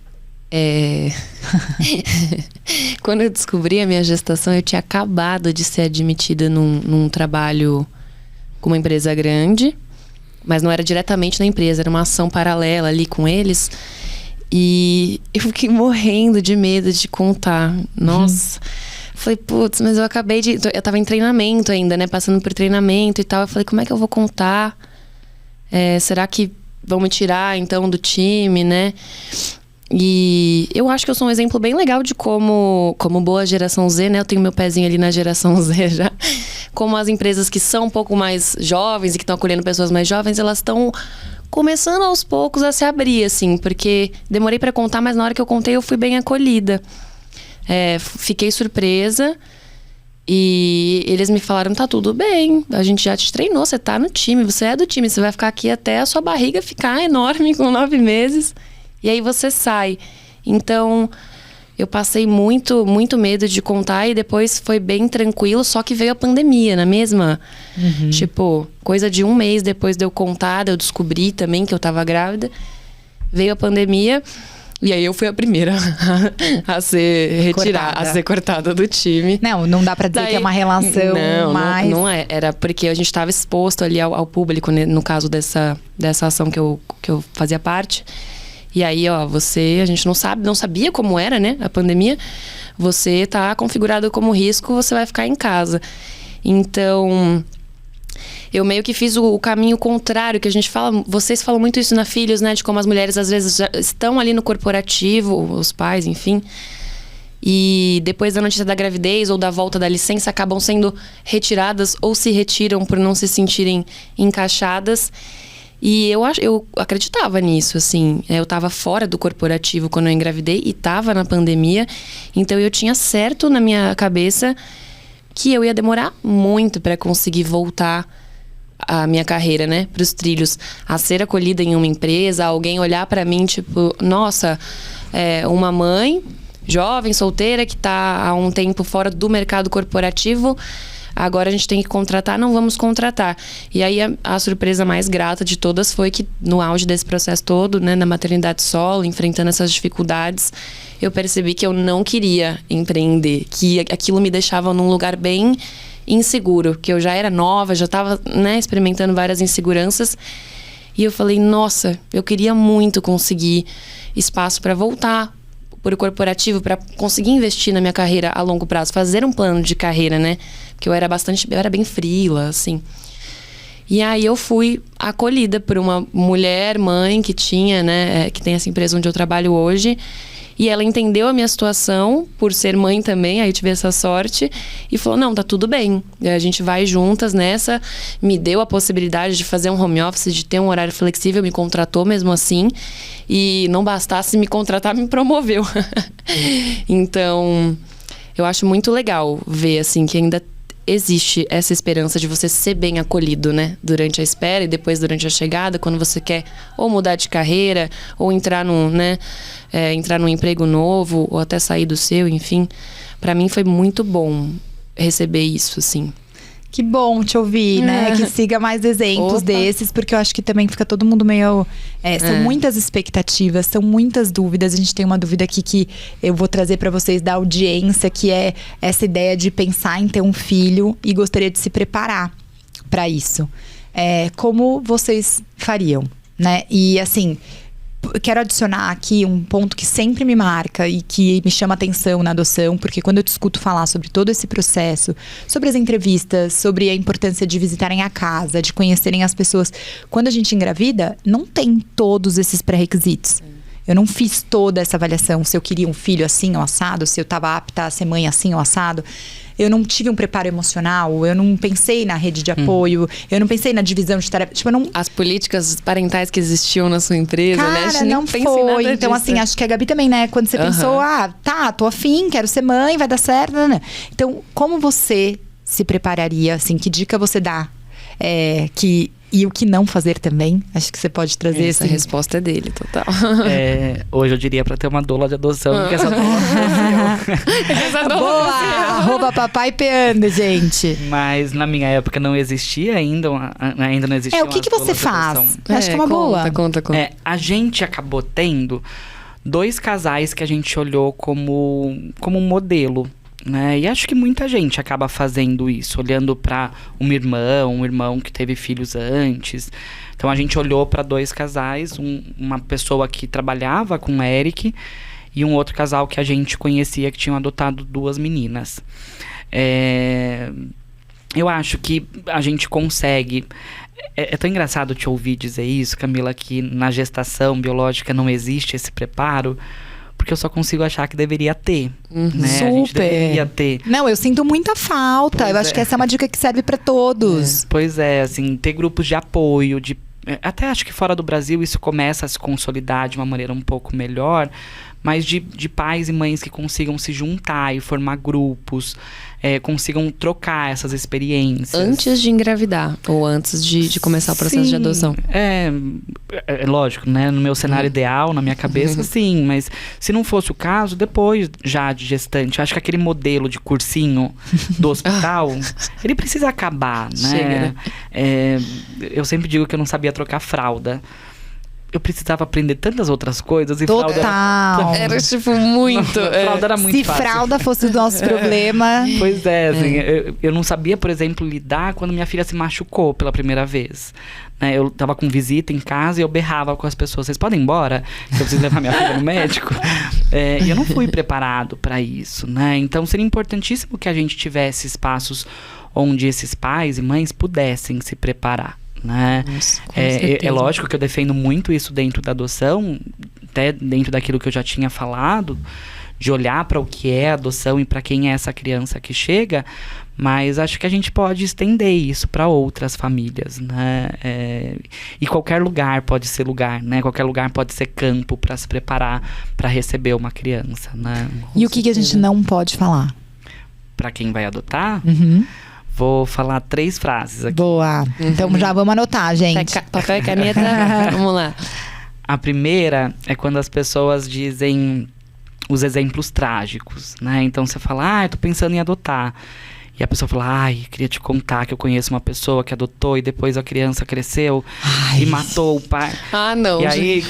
S3: Quando eu descobri a minha gestação, eu tinha acabado de ser admitida num trabalho com uma empresa grande, mas não era diretamente na empresa, era uma ação paralela ali com eles. E eu fiquei morrendo de medo de contar. Nossa. Falei, putz, mas eu tava em treinamento ainda, né? Passando por treinamento e tal. Eu falei, como é que eu vou contar? Será que vão me tirar, então, do time, né? E eu acho que eu sou um exemplo bem legal de como boa geração Z, né? Eu tenho meu pezinho ali na geração Z já. Como as empresas que são um pouco mais jovens e que estão acolhendo pessoas mais jovens, elas estão começando aos poucos a se abrir, assim. Porque demorei pra contar, mas na hora que eu contei eu fui bem acolhida. Fiquei surpresa. E eles me falaram, tá tudo bem, a gente já te treinou, você tá no time, você é do time, você vai ficar aqui até a sua barriga ficar enorme com 9 meses. E aí você sai. Então, eu passei muito, muito medo de contar e depois foi bem tranquilo, só que veio a pandemia, na mesma? Tipo, coisa de 1 mês depois de eu contar, eu descobri também que eu tava grávida. Veio a pandemia, e aí eu fui a primeira a ser retirada, a ser cortada do time.
S1: Não dá pra dizer que é uma relação mais...
S3: Não é. Era porque a gente estava exposto ali ao público, né, no caso dessa ação que eu fazia parte. E aí, ó, a gente não sabia como era, né, a pandemia. Você tá configurado como risco, você vai ficar em casa. Então, eu meio que fiz o caminho contrário, que a gente fala... Vocês falam muito isso na Filhos, né? De como as mulheres, às vezes, já estão ali no corporativo, os pais, enfim. E depois da notícia da gravidez ou da volta da licença, acabam sendo retiradas ou se retiram por não se sentirem encaixadas. E eu acreditava nisso, assim. Eu estava fora do corporativo quando eu engravidei e estava na pandemia. Então, eu tinha certo na minha cabeça que eu ia demorar muito para conseguir voltar a minha carreira, né? Para os trilhos. A ser acolhida em uma empresa, alguém olhar para mim, tipo... Nossa, uma mãe jovem, solteira, que está há um tempo fora do mercado corporativo... Agora a gente tem que contratar, não vamos contratar. E aí a surpresa mais grata de todas foi que no auge desse processo todo, né, na maternidade solo, enfrentando essas dificuldades, eu percebi que eu não queria empreender, que aquilo me deixava num lugar bem inseguro, que eu já era nova, já estava, né, experimentando várias inseguranças. E eu falei, nossa, eu queria muito conseguir espaço para voltar para o corporativo, para conseguir investir na minha carreira a longo prazo, fazer um plano de carreira, né? Porque eu era bem frila, assim. E aí eu fui acolhida por uma mulher, mãe, que tinha, né, que tem essa empresa onde eu trabalho hoje. E ela entendeu a minha situação, por ser mãe também, aí eu tive essa sorte. E falou, não, tá tudo bem, a gente vai juntas nessa. Me deu a possibilidade de fazer um home office, de ter um horário flexível, me contratou mesmo assim. E não bastasse me contratar, me promoveu. Então, eu acho muito legal ver, assim, que ainda existe essa esperança de você ser bem acolhido, né? Durante a espera e depois durante a chegada, quando você quer ou mudar de carreira, ou entrar num emprego novo, ou até sair do seu, enfim. Pra mim foi muito bom receber isso, assim.
S1: Que bom te ouvir, né? Que siga mais exemplos desses, porque eu acho que também fica todo mundo meio... São muitas expectativas, são muitas dúvidas. A gente tem uma dúvida aqui que eu vou trazer para vocês da audiência, que é essa ideia de pensar em ter um filho e gostaria de se preparar para isso. Como vocês fariam, né? E assim... Quero adicionar aqui um ponto que sempre me marca e que me chama atenção na adoção, porque quando eu te escuto falar sobre todo esse processo, sobre as entrevistas, sobre a importância de visitarem a casa, de conhecerem as pessoas, quando a gente engravida, não tem todos esses pré-requisitos. Eu não fiz toda essa avaliação, se eu queria um filho assim ou assado, se eu estava apta a ser mãe assim ou assado. Eu não tive um preparo emocional, eu não pensei na rede de apoio, eu não pensei na divisão de tarefas. Tipo,
S3: as políticas parentais que existiam na sua empresa, né?
S1: Cara, não foi. Então, assim, acho que a Gabi também, né? Quando você pensou, tô afim, quero ser mãe, vai dar certo, né? Então, como você se prepararia, assim, que dica você dá? E o que não fazer também? Acho que você pode trazer
S3: essa resposta é dele, total.
S2: Hoje eu diria pra ter uma doula de adoção, porque essa doula
S1: Boa! @papai peando, gente.
S2: Mas na minha época não existia ainda não existia.
S1: O que você faz? Acho que é uma boa.
S3: Conta.
S2: A gente acabou tendo 2 casais que a gente olhou como um modelo. Né? E acho que muita gente acaba fazendo isso, olhando para um irmão que teve filhos antes. Então a gente olhou para 2 casais, uma pessoa que trabalhava com o Eric e um outro casal que a gente conhecia que tinham adotado 2 meninas. Eu acho que a gente consegue... É tão engraçado te ouvir dizer isso, Camila, que na gestação biológica não existe esse preparo. Porque eu só consigo achar que deveria ter, né?
S1: Super.
S2: A gente deveria ter.
S1: Não, eu sinto muita falta. Eu acho que essa é uma dica que serve para todos.
S2: Pois é, assim, ter grupos de apoio, até acho que fora do Brasil isso começa a se consolidar de uma maneira um pouco melhor, mas de pais e mães que consigam se juntar e formar grupos, consigam trocar essas experiências.
S3: Antes de engravidar, ou antes de começar o processo de adoção.
S2: É lógico, né? No meu cenário ideal, na minha cabeça, sim. Mas se não fosse o caso, depois já de gestante. Acho que aquele modelo de cursinho do hospital, ele precisa acabar, né?
S3: Chega, né?
S2: Eu sempre digo que eu não sabia trocar fralda. eu precisava aprender tantas outras coisas. E
S1: Total.
S2: fralda
S3: Era tipo muito.
S2: fralda era muito
S1: Se
S2: fácil.
S1: fralda fosse o nosso problema.
S2: Pois é, assim, eu não sabia, por exemplo, lidar quando minha filha se machucou pela primeira vez. Né, eu tava com visita em casa e eu berrava com as pessoas: vocês podem ir embora? Eu preciso levar minha filha no médico. E eu não fui preparado para isso, né? Então seria importantíssimo que a gente tivesse espaços onde esses pais e mães pudessem se preparar, né?
S3: Nossa, com
S2: É
S3: certeza.
S2: lógico que eu defendo muito isso dentro da adoção, até dentro daquilo que eu já tinha falado, de olhar para o que é a adoção e para quem é essa criança que chega, mas acho que a gente pode estender isso para outras famílias, né? E qualquer lugar pode ser lugar, né? Qualquer lugar pode ser campo para se preparar para receber uma criança, né?
S1: E o que a gente não pode falar?
S2: Para quem vai adotar,
S1: Uhum.
S2: vou falar 3 frases aqui.
S1: Boa. Então já vamos anotar, gente.
S3: Papel e caneta, vamos lá.
S2: A primeira é quando as pessoas dizem os exemplos trágicos, né? Então você fala: eu tô pensando em adotar. E a pessoa fala: queria te contar que eu conheço uma pessoa que adotou e depois a criança cresceu e matou o pai.
S3: Não.
S2: E aí,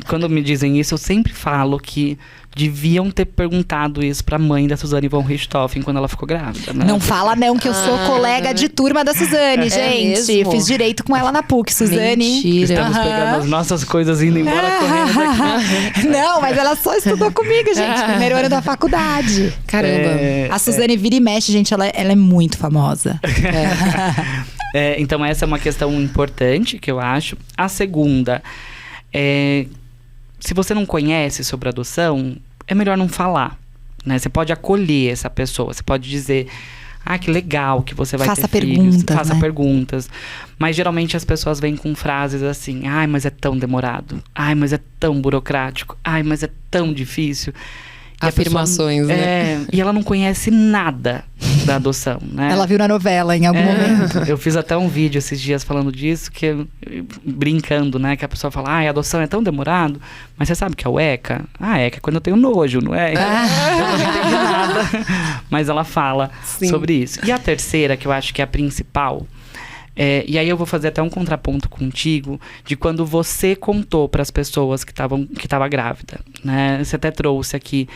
S2: quando me dizem isso, eu sempre falo que deviam ter perguntado isso pra mãe da Suzane von Richthofen quando ela ficou grávida, né?
S1: Não fala não, que eu sou colega de turma da Suzane, gente.
S3: mesmo?
S1: Fiz direito com ela na PUC, Suzane.
S3: Mentira.
S2: Estamos pegando as nossas coisas e indo embora correndo daqui.
S1: Não, mas ela só estudou comigo, gente. Primeiro ano da faculdade.
S3: Caramba.
S1: A Suzane vira e mexe, gente. Ela é muito famosa.
S2: Então essa é uma questão importante que eu acho. A segunda é: se você não conhece sobre adoção, é melhor não falar, né? Você pode acolher essa pessoa, você pode dizer: que legal que você vai
S1: Faça
S2: ter filhos.
S1: perguntas,
S2: Faça
S1: né?
S2: perguntas. Mas geralmente as pessoas vêm com frases assim: mas é tão demorado. Mas é tão burocrático. Mas é tão difícil. E a
S3: Afirmações, né?
S2: E ela não conhece nada da adoção, né?
S1: Ela viu na novela em algum momento.
S2: Eu fiz até um vídeo esses dias falando disso, brincando, né? Que a pessoa fala: a adoção é tão demorado, mas você sabe que é o ECA? ECA é quando eu tenho nojo, não é? Eu não entendi nada. Mas ela fala sobre isso. E a terceira, que eu acho que é a principal, e aí eu vou fazer até um contraponto contigo de quando você contou para as pessoas que estava grávida, né? Você até trouxe aqui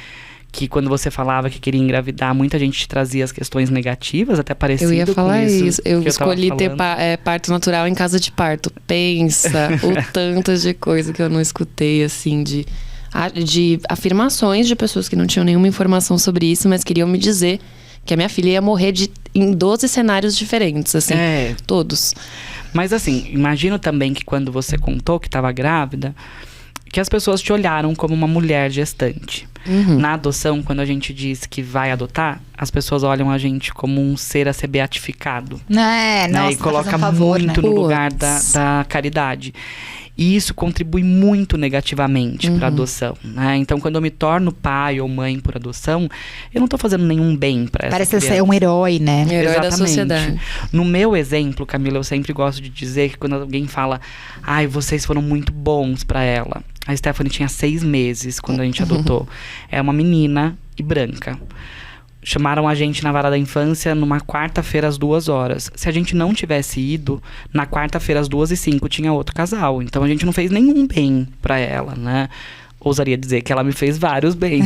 S2: que quando você falava que queria engravidar, muita gente te trazia as questões negativas, até parecido
S3: Eu ia falar
S2: com
S3: isso. Eu
S2: que
S3: escolhi
S2: tava
S3: ter
S2: falando.
S3: parto natural em casa de parto. Pensa o tanto de coisa que eu não escutei, assim, de afirmações de pessoas que não tinham nenhuma informação sobre isso, mas queriam me dizer que a minha filha ia morrer em 12 cenários diferentes, assim. Todos.
S2: Mas assim, imagino também que quando você contou que estava grávida, que as pessoas te olharam como uma mulher gestante. Na adoção, quando a gente diz que vai adotar, as pessoas olham a gente como um ser a ser beatificado.
S1: Nossa,
S2: E coloca
S1: favor,
S2: muito
S1: né?
S2: no lugar da caridade. E isso contribui muito negativamente para a adoção, né? Então, quando eu me torno pai ou mãe por adoção, eu não estou fazendo nenhum bem para essa
S1: Parece
S2: criança.
S1: ser um herói, né?
S3: Herói da sociedade.
S2: No meu exemplo, Camila, eu sempre gosto de dizer que quando alguém fala: vocês foram muito bons para ela. A Stephanie tinha 6 meses quando a gente adotou. É uma menina e branca. Chamaram a gente na vara da infância numa quarta-feira às 2h. Se a gente não tivesse ido, na quarta-feira às 2h05 tinha outro casal. Então a gente não fez nenhum bem pra ela, né? Ousaria dizer que ela me fez vários bens.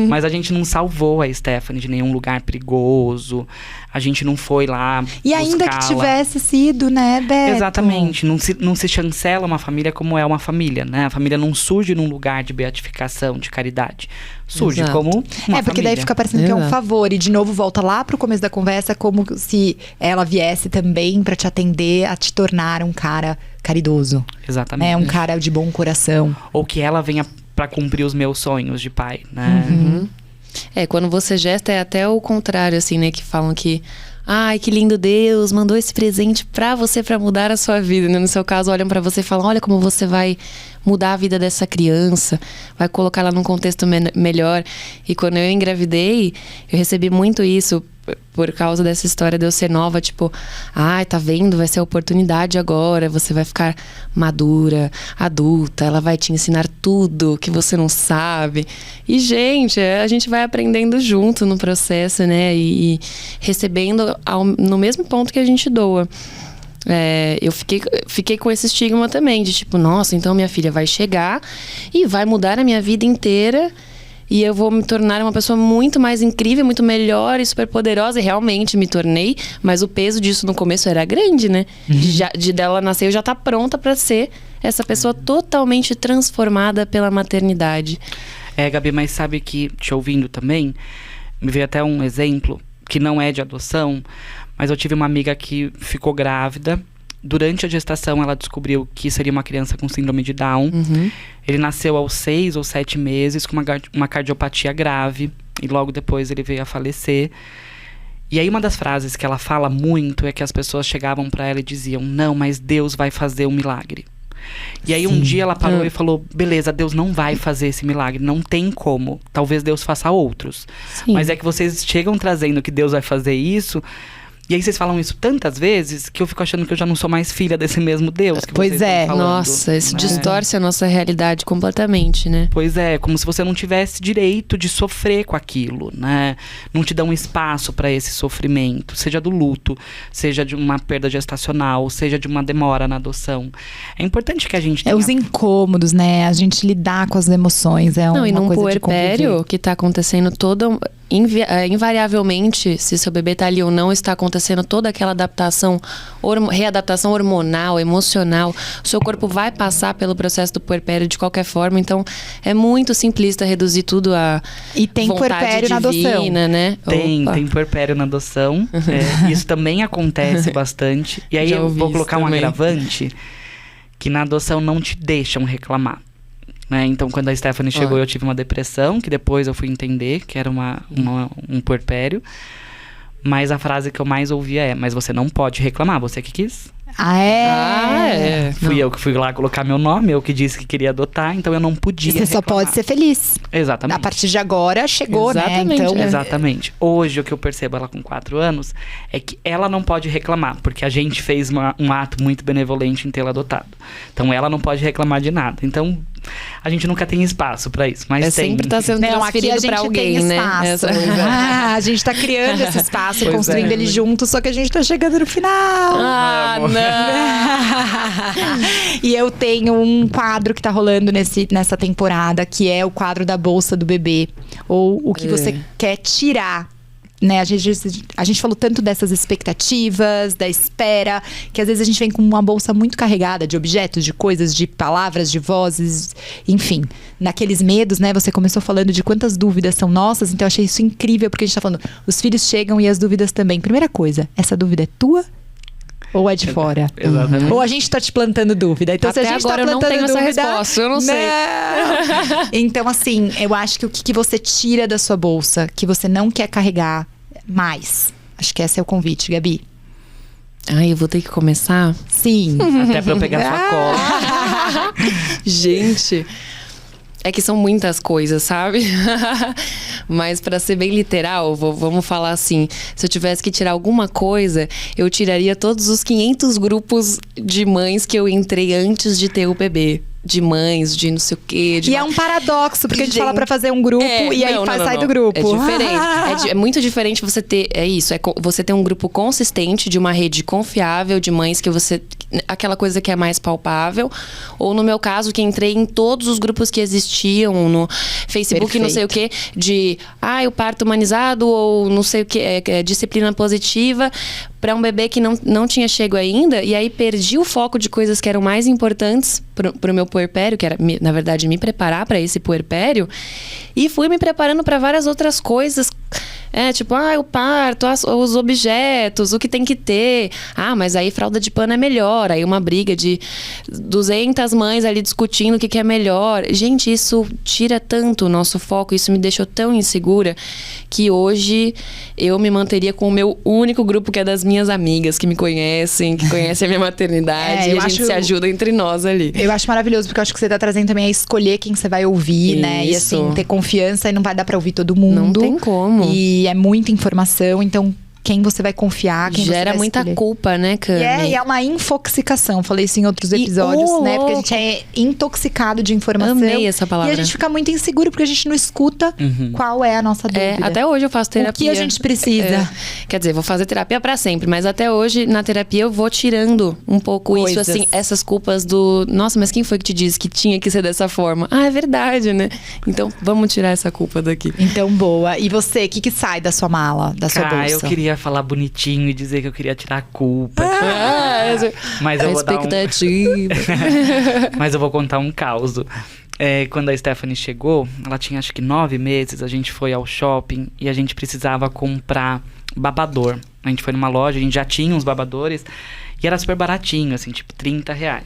S2: Mas a gente não salvou a Stephanie de nenhum lugar perigoso. A gente não foi lá
S1: E ainda que
S2: buscá-la.
S1: tivesse sido, né, Beto?
S2: Exatamente. Não se chancela uma família como é uma família, né? A família não surge num lugar de beatificação, de caridade. Surge
S3: Exato.
S2: como uma
S1: Porque daí
S2: família.
S1: fica parecendo que é um
S3: Exato.
S1: favor. E de novo volta lá pro começo da conversa, como se ela viesse também pra te atender, a te tornar um cara caridoso.
S2: Exatamente.
S1: Né? Um cara de bom coração.
S2: Ou que ela venha pra cumprir os meus sonhos de pai, né?
S3: Quando você gesta é até o contrário, assim, né? Que falam que, que lindo, Deus mandou esse presente pra você, pra mudar a sua vida, né? No seu caso, olham pra você e falam: olha como você vai mudar a vida dessa criança, vai colocar ela num contexto melhor. E quando eu engravidei, eu recebi muito isso por causa dessa história de eu ser nova, tipo, tá vendo? Vai ser a oportunidade agora, você vai ficar madura, adulta, ela vai te ensinar tudo que você não sabe. E, gente, a gente vai aprendendo junto no processo, né? E recebendo no mesmo ponto que a gente doa. eu fiquei com esse estigma também, de tipo, nossa, então minha filha vai chegar e vai mudar a minha vida inteira e eu vou me tornar uma pessoa muito mais incrível, muito melhor e super poderosa. E realmente me tornei, mas o peso disso no começo era grande, né? De dela nascer, eu já tá pronta pra ser essa pessoa totalmente transformada pela maternidade.
S2: Gabi, mas sabe que, te ouvindo também, me veio até um exemplo que não é de adoção, mas eu tive uma amiga que ficou grávida. Durante a gestação, ela descobriu que seria uma criança com síndrome de Down. Ele nasceu aos 6 ou 7 meses com uma cardiopatia grave. E logo depois ele veio a falecer. E aí uma das frases que ela fala muito é que as pessoas chegavam para ela e diziam: não, mas Deus vai fazer um milagre. E aí um dia ela parou e falou: beleza, Deus não vai fazer esse milagre, não tem como. Talvez Deus faça outros.
S3: Sim.
S2: Mas é que vocês chegam trazendo que Deus vai fazer isso. E aí vocês falam isso tantas vezes que eu fico achando que eu já não sou mais filha desse mesmo Deus que
S1: Pois
S2: vocês
S1: é.
S2: estão falando.
S3: Nossa, isso distorce a nossa realidade completamente, né?
S2: Pois é, como se você não tivesse direito de sofrer com aquilo, né? Não te dão espaço para esse sofrimento, seja do luto, seja de uma perda gestacional, seja de uma demora na adoção. É importante que a gente tenha...
S1: os incômodos, né? A gente lidar com as emoções
S3: Não, e
S1: uma
S3: num
S1: coisa de
S3: puerpério
S1: conviver.
S3: que tá acontecendo invariavelmente, se seu bebê tá ali ou não, está acontecendo toda aquela adaptação, readaptação hormonal, emocional. O seu corpo vai passar pelo processo do puerpério de qualquer forma, então é muito simplista reduzir tudo a
S1: E tem
S3: vontade
S1: puerpério na
S3: divina,
S1: adoção.
S3: né? Opa.
S2: Tem puerpério na adoção. Isso também acontece bastante. E aí
S3: Já
S2: eu
S3: ouvi
S2: vou
S3: isso
S2: colocar um
S3: também.
S2: agravante, que na adoção não te deixam reclamar. Né? Então, quando a Stephanie chegou, eu tive uma depressão, que depois eu fui entender que era um puerpério. Mas a frase que eu mais ouvia é: mas você não pode reclamar, você que quis.
S3: Não.
S2: Eu que fui lá colocar meu nome, eu que disse que queria adotar, então eu não podia
S1: Você só
S2: reclamar.
S1: pode ser feliz.
S2: Exatamente.
S1: A partir de agora, chegou,
S3: Exatamente,
S1: né? Então,
S2: Exatamente. Hoje, o que eu percebo, ela com 4 anos, é que ela não pode reclamar, porque a gente fez um ato muito benevolente em tê-la adotado. Então, ela não pode reclamar de nada. Então, a gente nunca tem espaço pra isso. Mas tem.
S3: sempre tá sendo
S1: não, aqui a
S3: transferido
S1: gente
S3: pra alguém,
S1: tem
S3: né?
S1: espaço. A gente tá criando esse espaço,
S2: Pois
S1: construindo
S2: é.
S1: ele junto, só que a gente tá chegando no final.
S3: Não!
S1: E eu tenho um quadro que tá rolando nessa temporada, que é o quadro da bolsa do bebê. Ou o que você quer tirar. Né? A gente falou tanto dessas expectativas, da espera, que às vezes a gente vem com uma bolsa muito carregada de objetos, de coisas, de palavras, de vozes, enfim. Naqueles medos, né? Você começou falando de quantas dúvidas são nossas, então eu achei isso incrível, porque a gente tá falando, os filhos chegam e as dúvidas também. Primeira coisa, essa dúvida é tua? Ou é de fora?
S2: Exatamente.
S1: Ou a gente tá te plantando dúvida. Então, se
S3: Até
S1: a gente
S3: agora
S1: tá
S3: eu não
S1: plantando
S3: tenho essa
S1: dúvida,
S3: resposta, eu não sei.
S1: Então, assim, eu acho que o que você tira da sua bolsa, que você não quer carregar mais. Acho que esse é o convite, Gabi.
S3: Ai, eu vou ter que começar?
S1: Sim.
S2: Até pra eu pegar sua cola.
S3: Gente, é que são muitas coisas, sabe? Mas pra ser bem literal, vamos falar assim, se eu tivesse que tirar alguma coisa, eu tiraria todos os 500 grupos de mães que eu entrei antes de ter o bebê. De mães, de não sei o quê.
S1: E é um paradoxo, porque a gente fala pra fazer um grupo e aí sai do grupo.
S3: É diferente. É muito diferente você ter. É isso, você ter um grupo consistente de uma rede confiável de mães que você. Aquela coisa que é mais palpável. Ou no meu caso, que entrei em todos os grupos que existiam no Facebook,
S1: Perfeito.
S3: não sei o quê, de o parto humanizado, ou não sei o quê, disciplina positiva, para um bebê que não tinha chego ainda. E aí perdi o foco de coisas que eram mais importantes pro meu puerpério, que era, na verdade, me preparar para esse puerpério, e fui me preparando para várias outras coisas. Tipo, o parto, os objetos, o que tem que ter. Mas aí fralda de pano é melhor. Aí uma briga de 200 mães ali discutindo o que é melhor. Gente, isso tira tanto o nosso foco, isso me deixou tão insegura, que hoje eu me manteria com o meu único grupo, que é das minhas amigas, que me conhecem, que conhecem a minha maternidade, e a gente se ajuda entre nós ali.
S1: Eu acho maravilhoso, porque eu acho que você tá trazendo também a escolher quem você vai ouvir, né? E assim, ter confiança, e não vai dar pra ouvir todo mundo.
S3: Não tem como.
S1: E é muita informação, então quem você vai confiar, quem
S3: Gera
S1: você vai
S3: muita
S1: escolher.
S3: culpa, né, Cami?
S1: E é uma infoxicação. Falei isso em outros episódios, né? Porque a gente é intoxicado de informação.
S3: Amei essa palavra.
S1: E a gente fica muito inseguro porque a gente não escuta qual é a nossa dúvida.
S3: Até hoje eu faço terapia.
S1: O que a gente precisa.
S3: Quer dizer, vou fazer terapia pra sempre, mas até hoje, na terapia, eu vou tirando um pouco
S1: Coisas.
S3: isso, assim, essas culpas do... Nossa, mas quem foi que te disse que tinha que ser dessa forma? Ah, é verdade, né? Então, vamos tirar essa culpa daqui.
S1: Então, boa. E você, o que sai da sua mala, da sua bolsa?
S2: Eu queria falar bonitinho e dizer que eu queria tirar a culpa. Mas eu vou dar Mas eu vou contar um caos. Quando a Stephanie chegou, ela tinha acho que 9 meses, a gente foi ao shopping e a gente precisava comprar babador. A gente foi numa loja, a gente já tinha uns babadores e era super baratinho, assim, tipo R$30.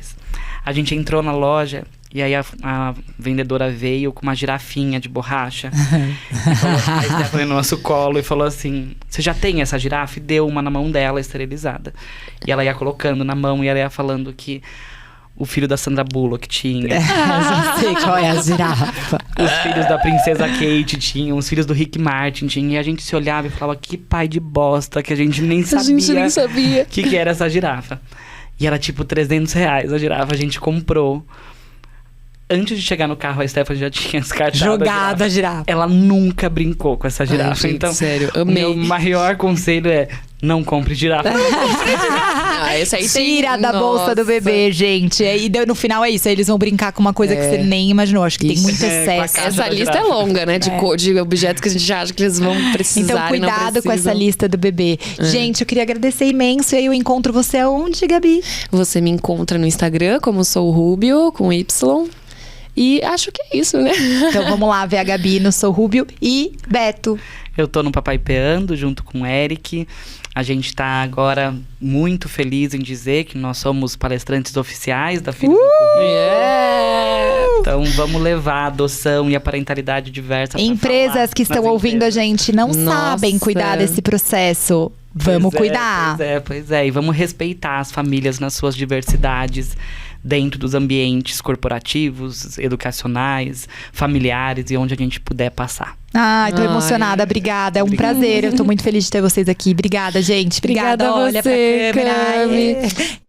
S2: A gente entrou na loja e aí a vendedora veio com uma girafinha de borracha. E falou, a Stephanie no nosso colo e falou assim, você já tem essa girafa? E deu uma na mão dela, esterilizada. E ela ia colocando na mão e ela ia falando que o filho da Sandra Bullock tinha.
S1: Eu já sei qual é a girafa.
S2: Os filhos da princesa Kate tinham, os filhos do Rick Martin tinham. E a gente se olhava e falava, que pai de bosta, que a gente nem sabia. Que era essa girafa. E era tipo R$300 a girafa, a gente comprou. Antes de chegar no carro, a Stephanie já tinha descartado
S1: Jogado a girafa.
S2: Ela nunca brincou com essa girafa.
S3: Gente,
S2: então,
S3: sério, amei.
S2: meu maior conselho é, não compre girafa.
S3: Esse aí
S1: Tira da bolsa do bebê, gente. E no final é isso. Aí eles vão brincar com uma coisa que você nem imaginou. Acho que tem muito excesso.
S3: Essa lista é longa, né? De objetos que a gente acha que eles vão precisar.
S1: Então, cuidado com essa lista do bebê. Gente, eu queria agradecer imenso. E aí eu encontro você aonde, Gabi?
S3: Você me encontra no Instagram como Sou Rubio, com Y. E acho que é isso, né?
S1: Então vamos lá ver a Gabi no Sou Rubio e Beto.
S2: Eu tô no Papai Peando junto com o Eric. A gente tá agora muito feliz em dizer que nós somos palestrantes oficiais da Filhos no Currículo. Então vamos levar a adoção e a parentalidade diversa.
S1: Empresas que estão ouvindo a gente não sabem cuidar desse processo. Vamos cuidar.
S2: Pois é. E vamos respeitar as famílias nas suas diversidades, dentro dos ambientes corporativos, educacionais, familiares e onde a gente puder passar.
S1: Ai, tô emocionada. Obrigada. É um prazer. Eu tô muito feliz de ter vocês aqui. Obrigada, gente. Obrigada.
S3: Obrigada a
S1: Olha
S3: você,
S1: pra câmera.
S3: Cami.